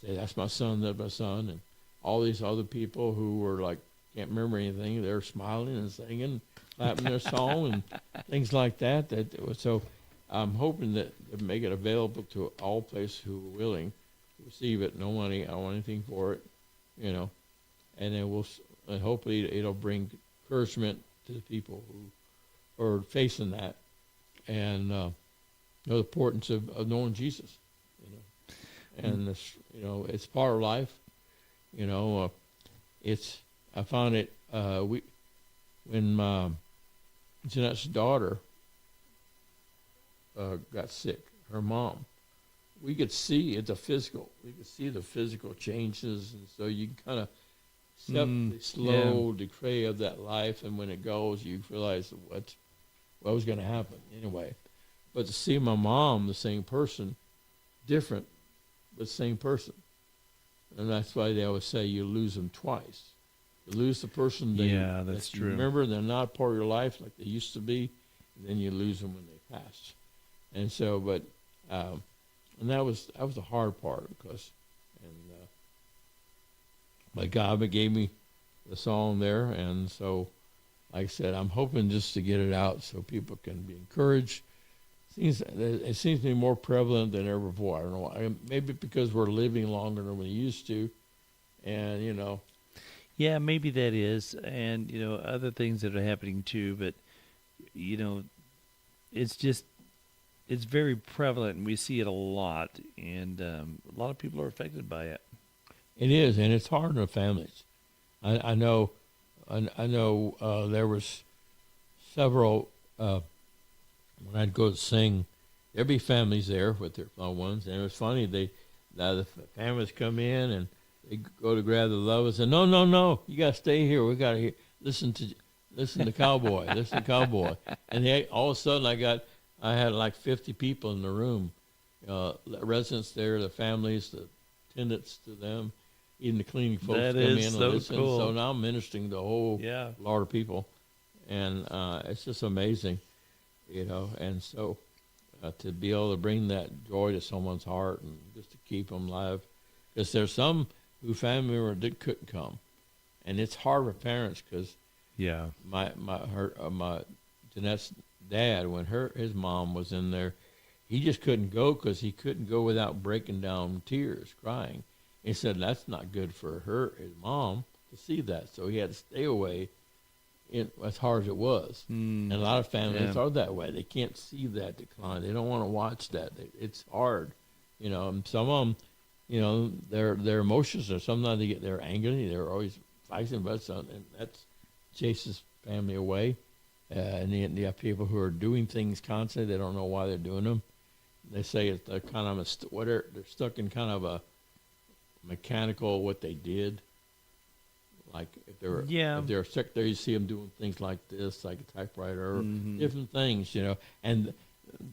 say, "That's my son, that's my son," and all these other people who were like, can't remember anything, they're smiling and singing, clapping their song and things like that. So I'm hoping that they make it available to all places who are willing to receive it. No money, I don't want anything for it, and then and hopefully it'll bring encouragement to the people who are facing that, and the importance of knowing Jesus, and this, it's part of life, I found it, when Jeanette's daughter got sick, her mom, we could see the physical changes, and so you can kind of accept the slow decay of that life, and when it goes, you realize what was going to happen anyway. But to see my mom, the same person, different, but same person, and that's why they always say you lose them twice. You lose the person that's you true. remember, they're not part of your life like they used to be, and then you lose them when they pass. And so, and that was the hard part, because, but God gave me the song there, and so, like I said, I'm hoping just to get it out so people can be encouraged. It seems to be more prevalent than ever before. I don't know why. Maybe because we're living longer than we used to, and Yeah, maybe that is, and other things that are happening too. But you know, it's just it's very prevalent, and we see it a lot, and a lot of people are affected by it. it is, and it's hard on the families. I know, I know. There was several when I'd go to sing. There'd be families there with their loved ones, and it was funny. The families come in and they go to grab the loved ones, and no, no, no, you got to stay here. We got to listen to Cowboy, listen to Cowboy, and all of a sudden I had like 50 people in the room, residents there, the families, the attendants to them, even the cleaning folks That come in is and so listen. cool. So now I'm ministering to a whole Yeah. lot of people, and it's just amazing, and so to be able to bring that joy to someone's heart and just to keep them alive, because there's some who family member couldn't come, and it's hard for parents because Yeah. my Jeanette's dad, when his mom was in there, he just couldn't go because he couldn't go without breaking down tears, crying. He said that's not good for his mom to see that, so he had to stay away. As hard as it was, and a lot of families are that way. They can't see that decline. They don't want to watch that. It's hard, And some of them, their emotions are sometimes they're angry. They're always fighting about something, and that chases family away. And then you have people who are doing things constantly. They don't know why they're doing them. They say it's kind of they're stuck in kind of a mechanical what they did. Like if they're a secretary, you see them doing things like this, like a typewriter, or different things, And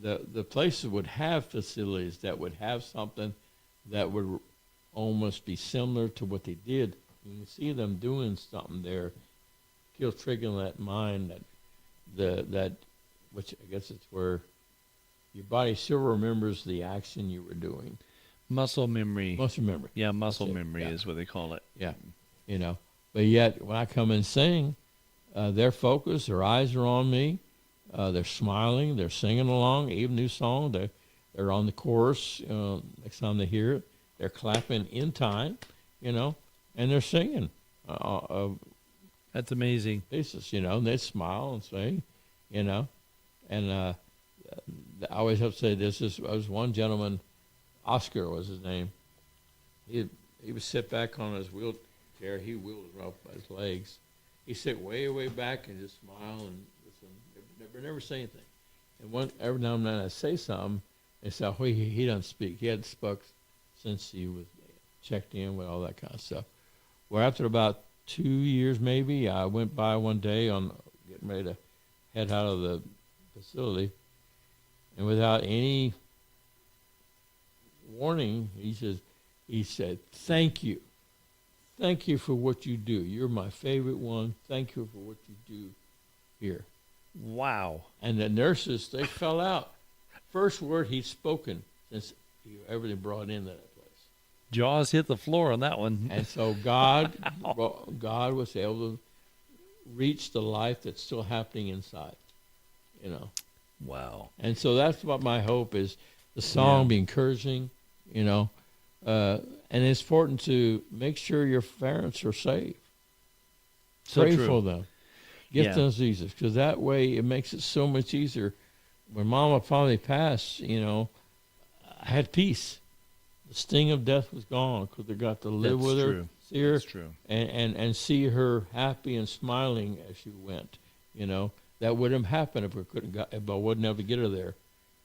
the places would have facilities that would have something that would almost be similar to what they did. You can see them doing something there, still triggering that mind that which I guess it's where your body still remembers the action you were doing. Muscle memory. Muscle memory. Yeah, muscle That's it. memory Yeah. is what they call it. Yeah, But yet, when I come and sing, they're focused. Their eyes are on me. They're smiling. They're singing along. Even new song. They're on the chorus. Next time they hear it, they're clapping in time. And they're singing. That's amazing. Basis, and they smile and sing, And I always have to say this. I was one gentleman, Oscar was his name. He would sit back on his wheelchair. He wheeled up by his legs. He sit way, way back and just smile and listen. Never say anything. And every now and then I say something, they say, "Oh, he doesn't speak. He hadn't spoke since he was checked in with all that kind of stuff." Well, after about 2 years, maybe, I went by one day on getting ready to head out of the facility, and without any warning, he said, "Thank you. Thank you for what you do. You're my favorite one. Thank you for what you do here." Wow. And the nurses, they fell out. First word he'd spoken since he ever been brought into that place. Jaws hit the floor on that one. And so God was able to reach the life that's still happening inside, Wow. And so that's what my hope is. The song be encouraging, and it's important to make sure your parents are safe. So Pray true. for them. Get Yeah. them Jesus, because that way it makes it so much easier. When Mama finally passed, I had peace. The sting of death was gone because I got to live That's with her, true. see her, That's true. and see her happy and smiling as she went. That wouldn't have happened if I wouldn't have to get her there.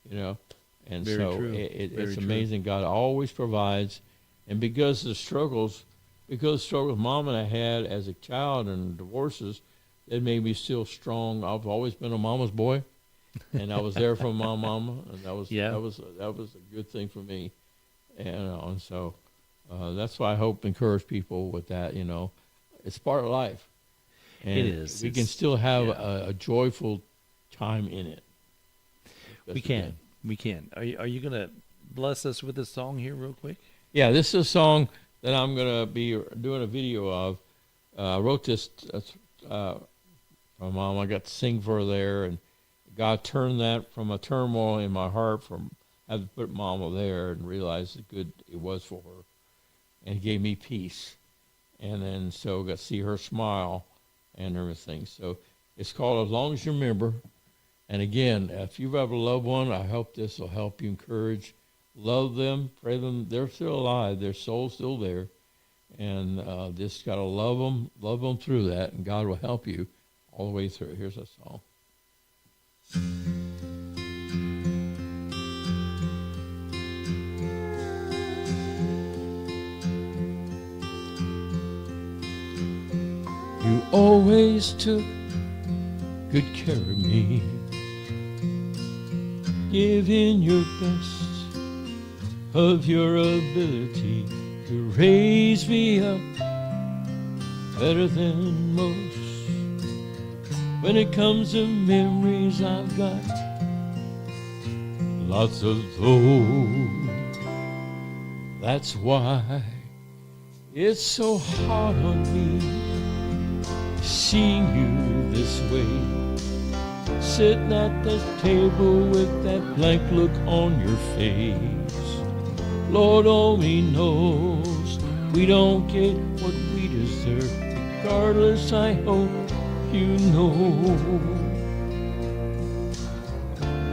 And Very so true. Very it's true. amazing. God always provides, and because of the struggles Mom and I had as a child and divorces, it made me still strong. I've always been a mama's boy, and I was there for my mama, and that was a good thing for me. And so that's why I hope to encourage people with that. It's part of life. And It is. We can still have a joyful time in it. We can. We can. Are you going to bless us with a song here real quick? Yeah, this is a song that I'm going to be doing a video of. I wrote this for Mom. I got to sing for her there, and God turned that from a turmoil in my heart from having to put Mama there and realize how good it was for her, and He gave me peace. And then so I got to see her smile and everything. So it's called As Long As You Remember. And again, if you've ever a loved one, I hope this will help you encourage. Love them, pray them. They're still alive. Their soul's still there. And just got to love them through that, and God will help you all the way through. Here's a song. You always took good care of me, giving your best of your ability to raise me up better than most. When it comes to memories, I've got lots of those. That's why it's so hard on me seeing you this way, sitting at this table with that blank look on your face. Lord only knows we don't get what we deserve. Regardless, I hope you know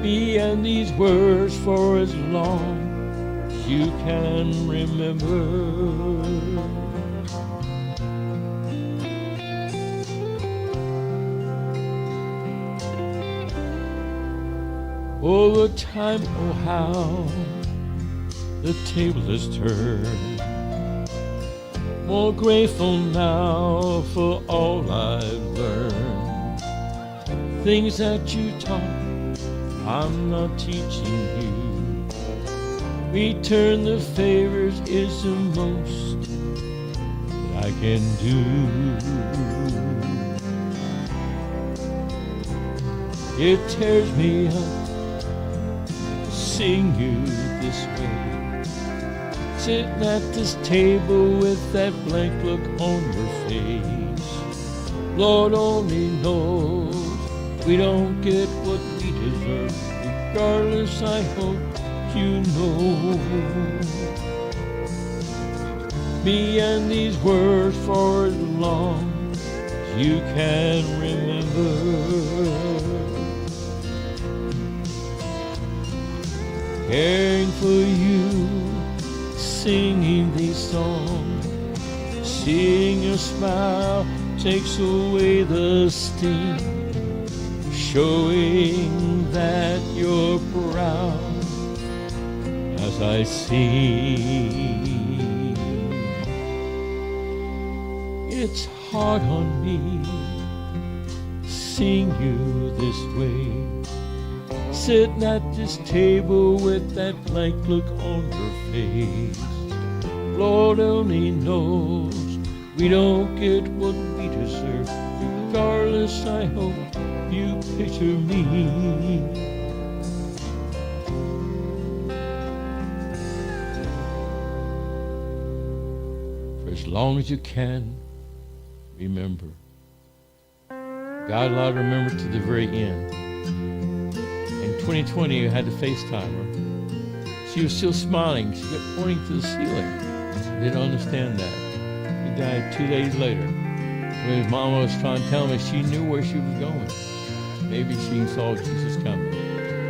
me and these words for as long as you can remember. Over time, oh how the table has turned. More grateful now for all I've learned. Things that you taught, I'm not teaching you. Return the favors is the most that I can do. It tears me up seeing you this way, sitting at this table with that blank look on your face. Lord only knows we don't get what we deserve. Regardless, I hope you know me and these words for as long as you can remember. Caring for you, singing these songs, seeing your smile takes away the sting, showing that you're proud as I sing. It's hard on me seeing you this way, sitting at this table with that blank look on your face. Lord only knows we don't get what we deserve. Regardless, I hope you picture me. For as long as you can, remember. God allowed to remember to the very end. In 2020, I had to FaceTime her. She was still smiling. She kept pointing to the ceiling. I didn't understand that. She died 2 days later. When his mama was trying to tell me she knew where she was going. Maybe she saw Jesus coming.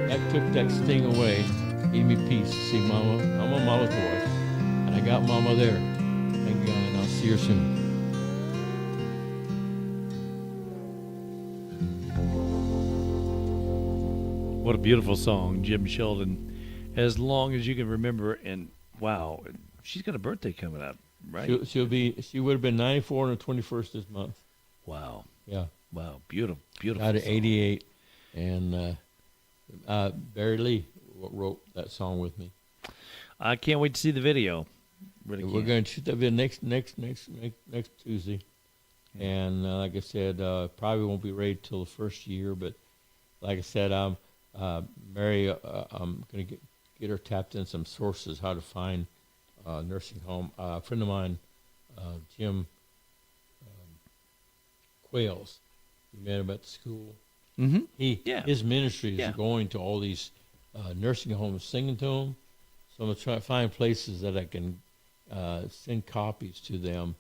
That took that sting away. Gave me peace to see Mama. I'm a mama's boy. And I got Mama there. Thank God. And I'll see her soon. What a beautiful song, Jim Sheldon. As long as you can remember, and wow, she's got a birthday coming up, right? She would have been 94 on the 21st this month. Wow. Yeah. Wow. Beautiful. Beautiful. Out of 88. And Barry Lee wrote that song with me. I can't wait to see the video. Really We're going to shoot that video next Tuesday. And like I said, probably won't be ready till the first year. But like I said, Mary, I'm going to get her tapped in some sources how to find nursing home. A friend of mine, Jim Quails. You met him at the school. Mm-hmm. His ministry is Yeah. going to all these nursing homes, singing to them. So I'm going to try to find places that I can send copies to them.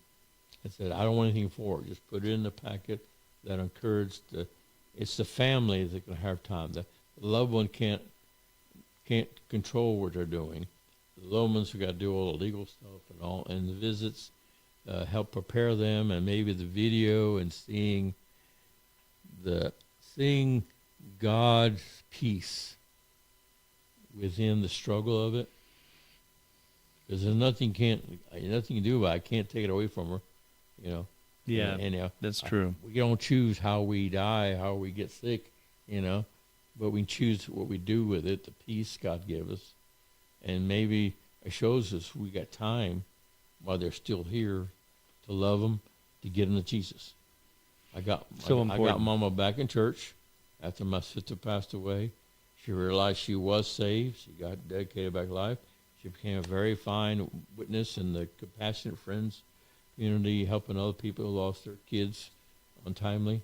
I said, I don't want anything for it. Just put it in the packet that encouraged it's the family that can have time. The loved one can't control what they're doing. The loved ones have got to do all the legal stuff and the visits help prepare them, and maybe the video and seeing God's peace within the struggle of it. Because there's nothing you can do about it. I can't take it away from her, you know. Yeah, and that's true. We don't choose how we die, how we get sick, you know, but we choose what we do with it, the peace God gives us. And maybe it shows us we got time while they're still here to love them, to get them to Jesus. I got Mama back in church after my sister passed away. She realized she was saved. She got dedicated back to life. She became a very fine witness in the Compassionate Friends community, helping other people who lost their kids untimely.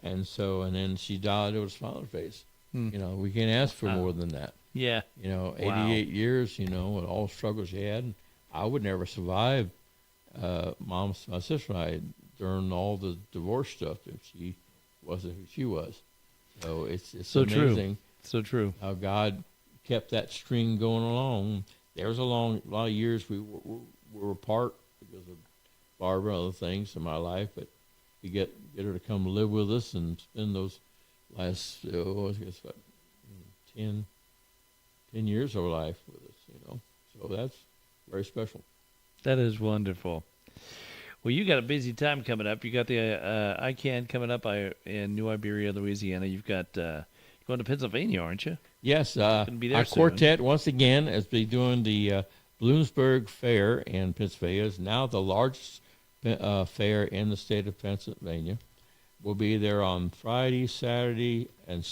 And then she died. It was Father Face. You know, we can't ask for more than that. Yeah. You know, 88 years, you know, and all the struggles she had. I would never survive my sister and I during all the divorce stuff if she wasn't who she was. So it's so amazing. True. So true. How God kept that string going along. There was a lot of years we were apart because of Barbara and other things in my life, but you get her to come live with us and spend those last, 10 years of her life with us, you know. So that's very special. That is wonderful. Well, you got a busy time coming up. You got the ICANN coming up in New Iberia, Louisiana. You've got going to Pennsylvania, aren't you? Yes. Be there our soon. quartet, once again, as be doing the Bloomsburg Fair in Pennsylvania, is now the largest fair in the state of Pennsylvania. We'll be there on Friday, Saturday, and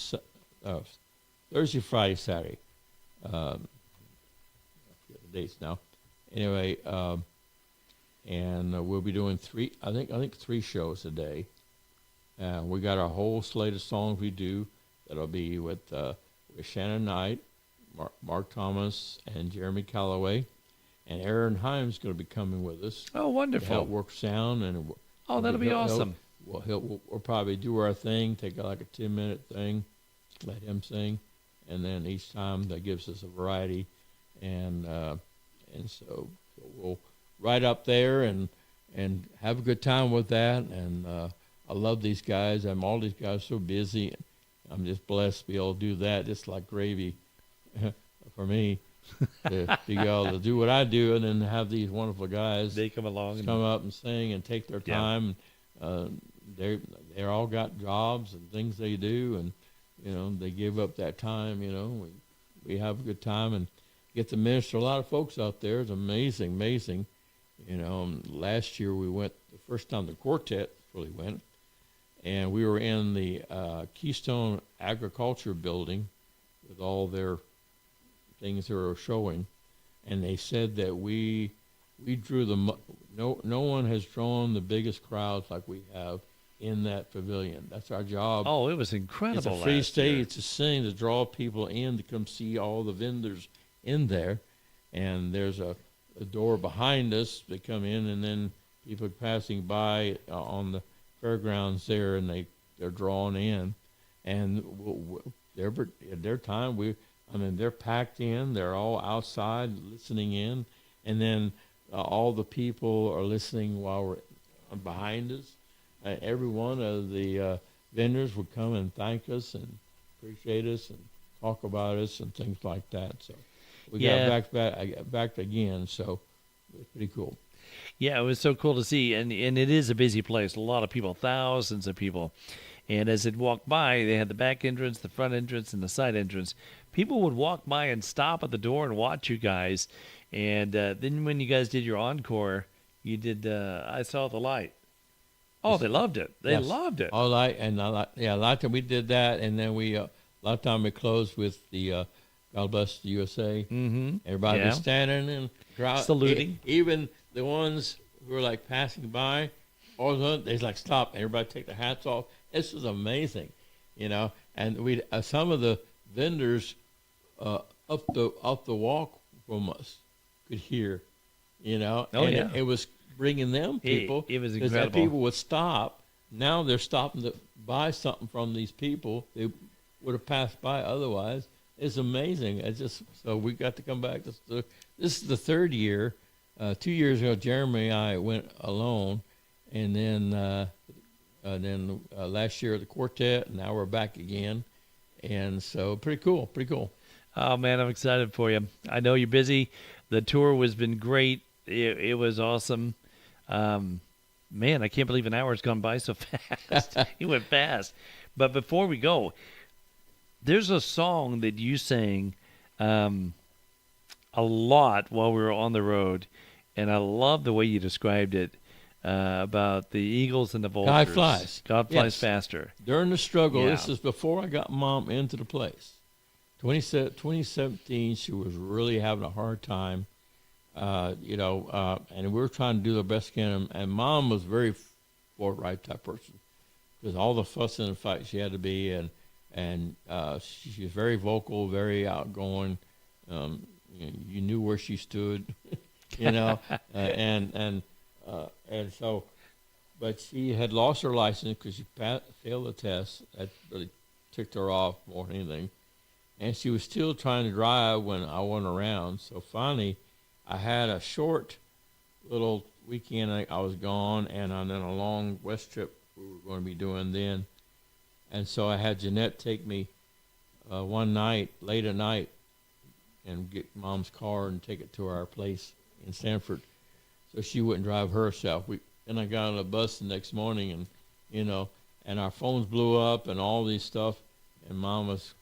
Thursday, Friday, Saturday. I forget the dates now. Anyway, and we'll be doing three shows a day. We got our whole slate of songs we do. That'll be with Shannon Knight, Mark Thomas, and Jeremy Calloway. And Aaron Himes going to be coming with us. Oh, wonderful. To help work sound. That'll be awesome. We'll probably do our thing, take like a 10-minute thing, let him sing. And then each time that gives us a variety. And so we'll ride up there and have a good time with that. And I love these guys. All these guys are so busy. I'm just blessed to be able to do that. It's like gravy for me to be able to do what I do and then have these wonderful guys. They come along come up and sing and take their time. They're all got jobs and things they do, and you know they give up that time. You know, we have a good time and get to minister. A lot of folks out there. It's amazing. You know, last year we went the first time the quartet really went. And we were in the Keystone Agriculture Building with all their things they were showing, and they said that we drew no one has drawn the biggest crowds like we have in that pavilion. That's our job. Oh, it was incredible. It's a free stage to sing, to draw people in to come see all the vendors in there, and there's a door behind us. They come in, and then people passing by on the fairgrounds there, and they're drawn in, and their time they're packed in. They're all outside listening in, and then all the people are listening while we're behind us. Every one of the vendors would come and thank us and appreciate us and talk about us and things like that. So we got back again. So it was pretty cool. Yeah, it was so cool to see, and it is a busy place. A lot of people, thousands of people. And as it walked by, they had the back entrance, the front entrance, and the side entrance. People would walk by and stop at the door and watch you guys. And then when you guys did your encore, you did I Saw the Light. Oh, they loved it. They loved it. All light and a lot of time we did that, and then we a lot of time we closed with the God Bless the USA. Mm-hmm. Everybody was standing and saluting. Even the ones who were like passing by, all of a sudden, they like stop. Everybody take their hats off. This was amazing, you know. And we some of the vendors up the walk from us could hear, you know. Oh, and yeah. it was bringing them people. It was 'cause incredible. that people would stop. Now they're stopping to buy something from these people. They would have passed by otherwise. It's amazing. It's just so we got to come back. This is the third year. 2 years ago, Jeremy and I went alone, and then last year the quartet. And now we're back again, and so pretty cool. Oh man, I'm excited for you. I know you're busy. The tour has been great. It was awesome. Man, I can't believe an hour's gone by so fast. It went fast. But before we go, there's a song that you sang a lot while we were on the road, and I love the way you described it about the eagles and the vultures. God flies. God flies Yes. faster. During the struggle, Yeah. this is before I got Mom into the place. 2017, she was really having a hard time, and we were trying to do the best we can. And Mom was very forthright type person, because all the fussing and fight she had to be, and she was very vocal, very outgoing. You knew where she stood, you know, and so, but she had lost her license because she failed the test. That really ticked her off more than anything. And she was still trying to drive when I wasn't around. So finally, I had a short little weekend. I was gone, and then a long West trip we were going to be doing then. And so I had Jeanette take me one night, late at night, and get Mom's car and take it to our place in Stanford, so she wouldn't drive herself. Then I got on a bus the next morning, and and our phones blew up and all these stuff, and Mom was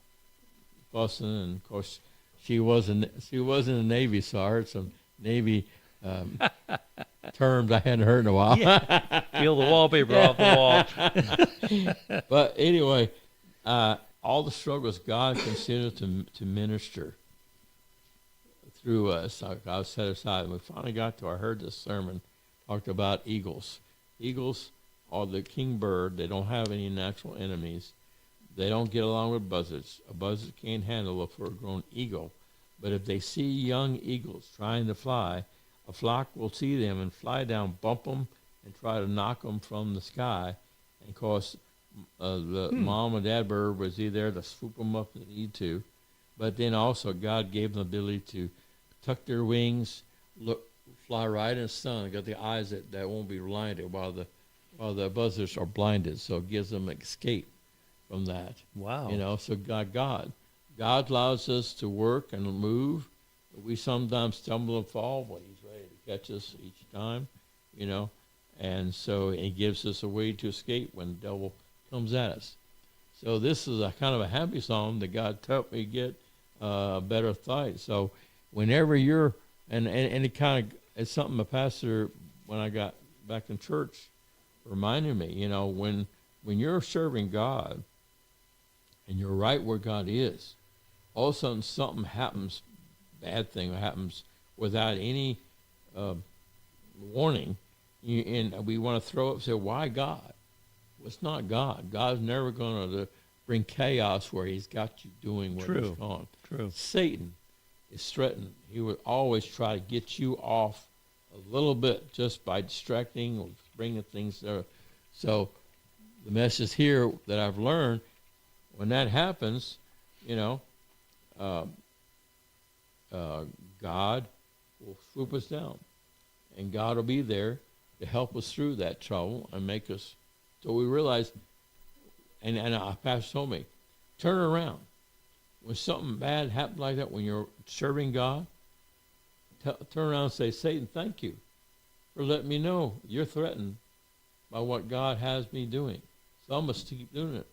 fussing, and of course she wasn't a Navy, so I heard some Navy terms I hadn't heard in a while. Yeah. Peel the wallpaper off the wall. But anyway, all the struggles God considered to minister through us. I was set aside, and we finally I heard this sermon talked about eagles. Eagles are the king bird. They don't have any natural enemies. They don't get along with buzzards. A buzzard can't handle a full-grown eagle. But if they see young eagles trying to fly, a flock will see them and fly down, bump them, and try to knock them from the sky. And of course, the mom and dad bird was either there to swoop them up if they need to. But then also God gave them the ability to tuck their wings, fly right in the sun. They got the eyes that won't be blinded while the buzzards are blinded. So it gives them escape from that. Wow. So God allows us to work and move. We sometimes stumble and fall, but He's ready to catch us each time, and so He gives us a way to escape when the devil comes at us. So this is a kind of a happy song that God helped me get a better thought. So whenever you're, and it kind of, it's something the pastor, when I got back in church, reminded me, when you're serving God and you're right where God is, all of a sudden something happens, bad thing happens without any warning, and we want to throw up and say, why God? Well, it's not God. God's never going to bring chaos where He's got you doing what He's on. True. Satan is threatened. He would always try to get you off a little bit just by distracting or bringing things there. So the message here that I've learned, when that happens, God will swoop us down, and God will be there to help us through that trouble and make us. So we realize, and our pastor told me, turn around. When something bad happens like that, when you're serving God, turn around and say, Satan, thank you for letting me know you're threatened by what God has me doing. So I'm going to keep doing it.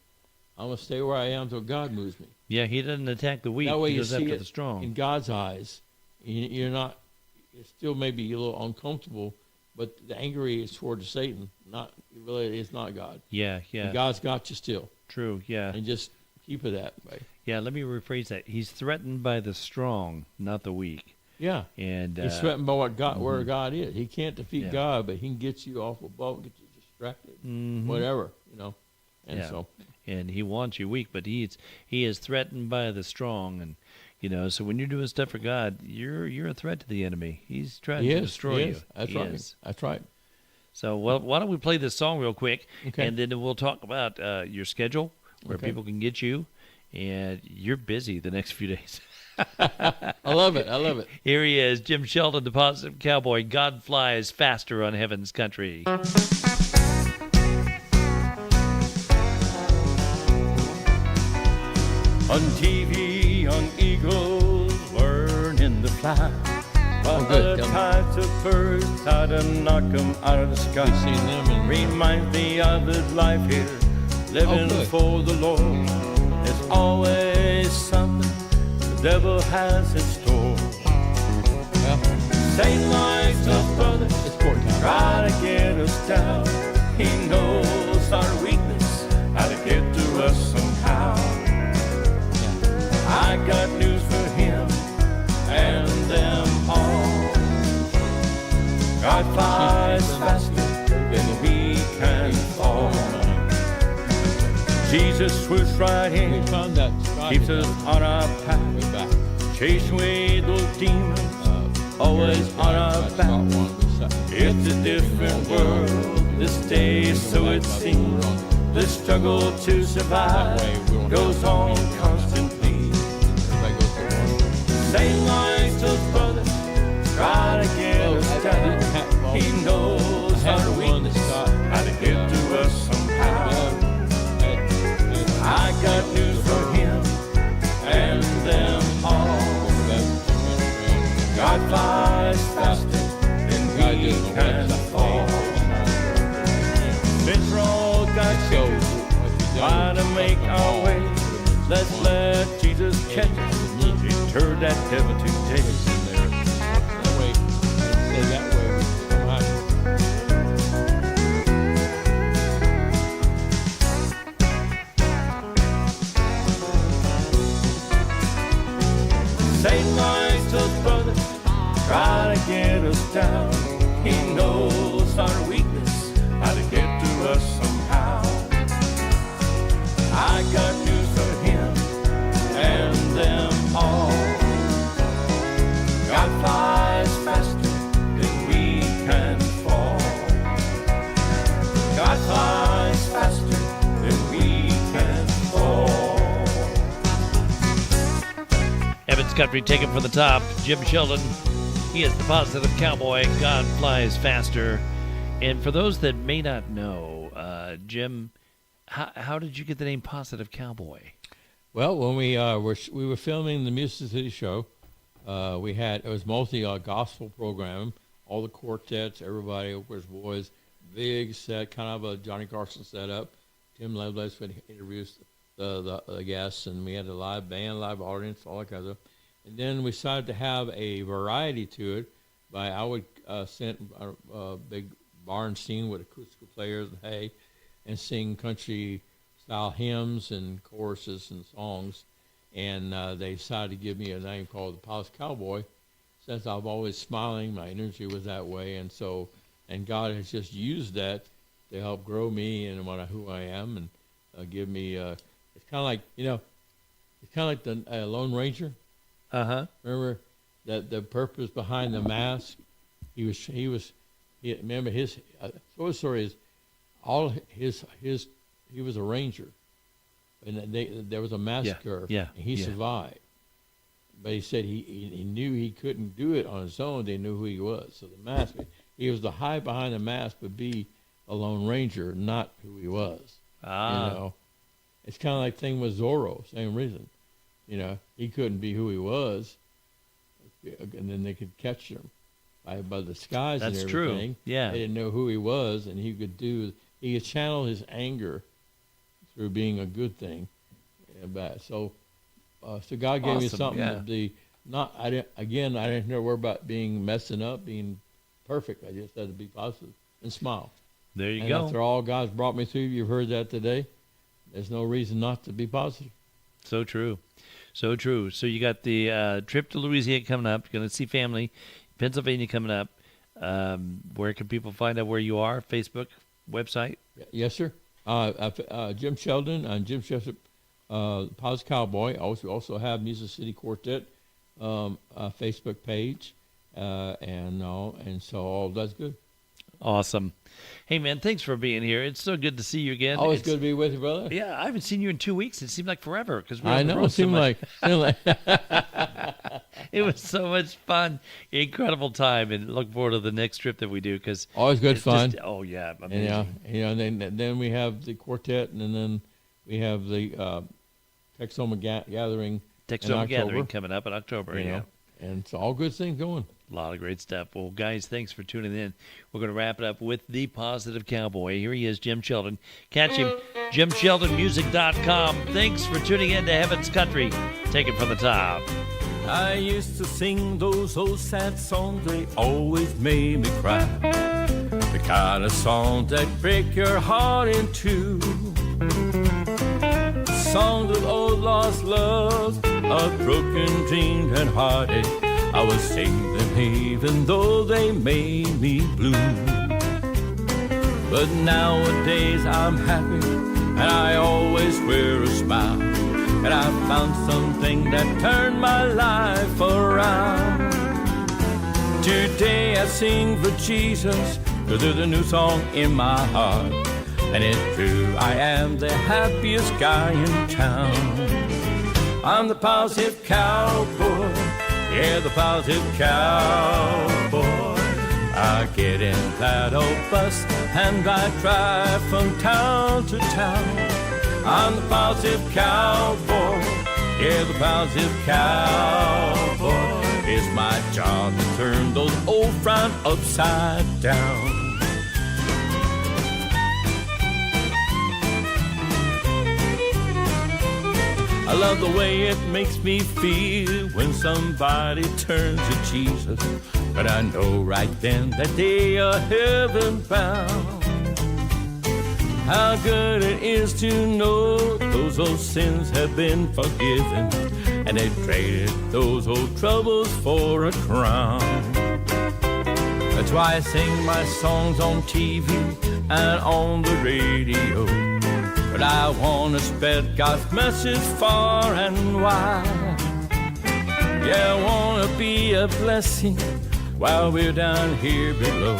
I'm going to stay where I am until God moves me. Yeah, He doesn't attack the weak. That way He you goes see after it the strong. in God's eyes. You're not, it still may be a little uncomfortable, but the angry is toward Satan. Not really, it's not God. Yeah. And God's got you still. True, yeah. And just keep it that way. Yeah, let me rephrase that. He's threatened by the strong, not the weak. Yeah. And He's threatened by where God is. He can't defeat Yeah. God, but He can get you off above, get you distracted, Mhm. whatever, And Yeah. so, And he wants you weak, but he is threatened by the strong, and so when you're doing stuff for God, you're a threat to the enemy. He's trying to destroy he you. is. That's He right. is. That's right. So, well, why don't we play this song real quick, Okay. and then we'll talk about your schedule, where Okay. people can get you, and you're busy the next few days. I love it. I love it. Here he is, Jim Sheldon, the Positive Cowboy. God flies faster on heaven's country. On TV, young eagles learning to fly. While good. other types of birds try to knock 'em out of the sky. We've seen them in Reminds me of his life here, living good. for the Lord. There's always something the devil has in store. well, Satan likes us, brothers, it's court time. try to get us down. He knows our weakness, how to get to us somehow. I got news for him and them all. God flies faster than we can fall. Jesus swoops right We in, found that spot keeps us on our way path, back. chase away those demons, always on our back. It's a different world this day, so it seems. The struggle to survive goes on constantly. Same likes us, brothers, try to get us down. He knows our weakness, how to get to us somehow. I got news for him and them all. God flies faster than we can fall. Central got figures, try to make our way. Let's let Jesus catch us. Deter that devil today. That way, stay that way. Satan likes us, brothers, try to get us down. He knows our weakness, how to get to us somehow. I got news for him and them all. God flies faster than we can fall. God flies faster than we can fall. Evans Country, take it from the top. Jim Sheldon, he is the Positive Cowboy. God flies faster. And for those that may not know, Jim, how did you get the name Positive Cowboy? Well, when we were filming the Music City show, it was mostly a gospel program, all the quartets, everybody, of course, boys, big set, kind of a Johnny Carson setup. Tim Lovelace would introduce the guests, and we had a live band, live audience, all that kind of stuff. And then we decided to have a variety to it. I would send a big barn scene with acoustical players and hay, and sing country-style hymns and choruses and songs. And they decided to give me a name called the Positive Cowboy. Since I've always smiling, my energy was that way, and God has just used that to help grow me and who I am, and give me. It's kind of like it's kind of like the Lone Ranger. Remember that the purpose behind the mask. Remember his story is all his he was a ranger, and there was a massacre. Yeah. And he survived. But he said he knew he couldn't do it on his own. They knew who he was. So the mask, he was the hide behind the mask, but be a Lone Ranger, not who he was. It's kind of like thing with Zorro, same reason. He couldn't be who he was, and then they could catch him by the skies and That's everything. true. Yeah. They didn't know who he was, and he could channel his anger through being a good thing. So God gave me Awesome, something yeah. to be not. I didn't know about being messing up, being perfect. I just had to be positive and smile. There you And go. after all God's brought me through, you've heard that today. There's no reason not to be positive. So true. So true. So you got the trip to Louisiana coming up. You're going to see family. Pennsylvania coming up. Where can people find out where you are? Facebook? website? Yes, sir. Jim Sheldon and Jim Sheldon, Positive Cowboy. Also have Music City Quartet Facebook page, and so all that's good. Awesome. Hey, man, thanks for being here. It's so good to see you again. Always good to be with you, brother. Yeah, I haven't seen you in 2 weeks. It seemed like forever because I know. It seemed like it was so much fun, incredible time, and look forward to the next trip that we do because always good fun. Oh yeah, amazing. And then we have the quartet, and then we have the Texoma Gathering. Texoma Gathering coming up in October. And it's all good things going. A lot of great stuff. Well, guys, thanks for tuning in. We're going to wrap it up with the Positive Cowboy. Here he is, Jim Sheldon. Catch him, JimSheldonMusic.com. Thanks for tuning in to Heaven's Country. Take it from the top. I used to sing those old sad songs, they always made me cry. The kind of songs that break your heart in two. Songs of old lost loves, of broken dreams and heartache. I would sing them even though they made me blue. But nowadays I'm happy and I always wear a smile. And I found something that turned my life around. Today I sing for Jesus, 'cause there's a new song in my heart. And it's true, I am the happiest guy in town. I'm the positive cowboy. Yeah, the positive cowboy. I get in that old bus and I drive from town to town. I'm the positive cowboy. Yeah, the positive cowboy. It's my job to turn those old frowns upside down. I love the way it makes me feel when somebody turns to Jesus. But I know right then that they are heaven bound. How good it is to know those old sins have been forgiven, and they traded those old troubles for a crown. That's why I sing my songs on TV and on the radio. But I want to spread God's message far and wide. Yeah, I want to be a blessing while we're down here below.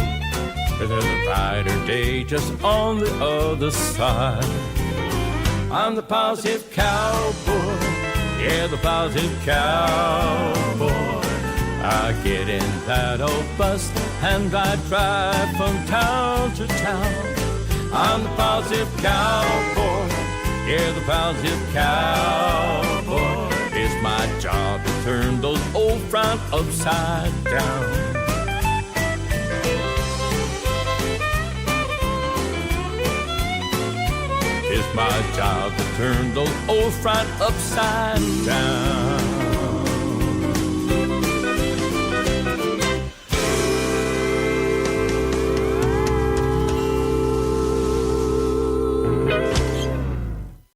There's a brighter day just on the other side. I'm the positive cowboy. Yeah, the positive cowboy. I get in that old bus and I drive from town to town. I'm the positive cowboy, yeah, the positive cowboy. It's my job to turn those old frowns upside down. It's my job to turn those old frowns upside down.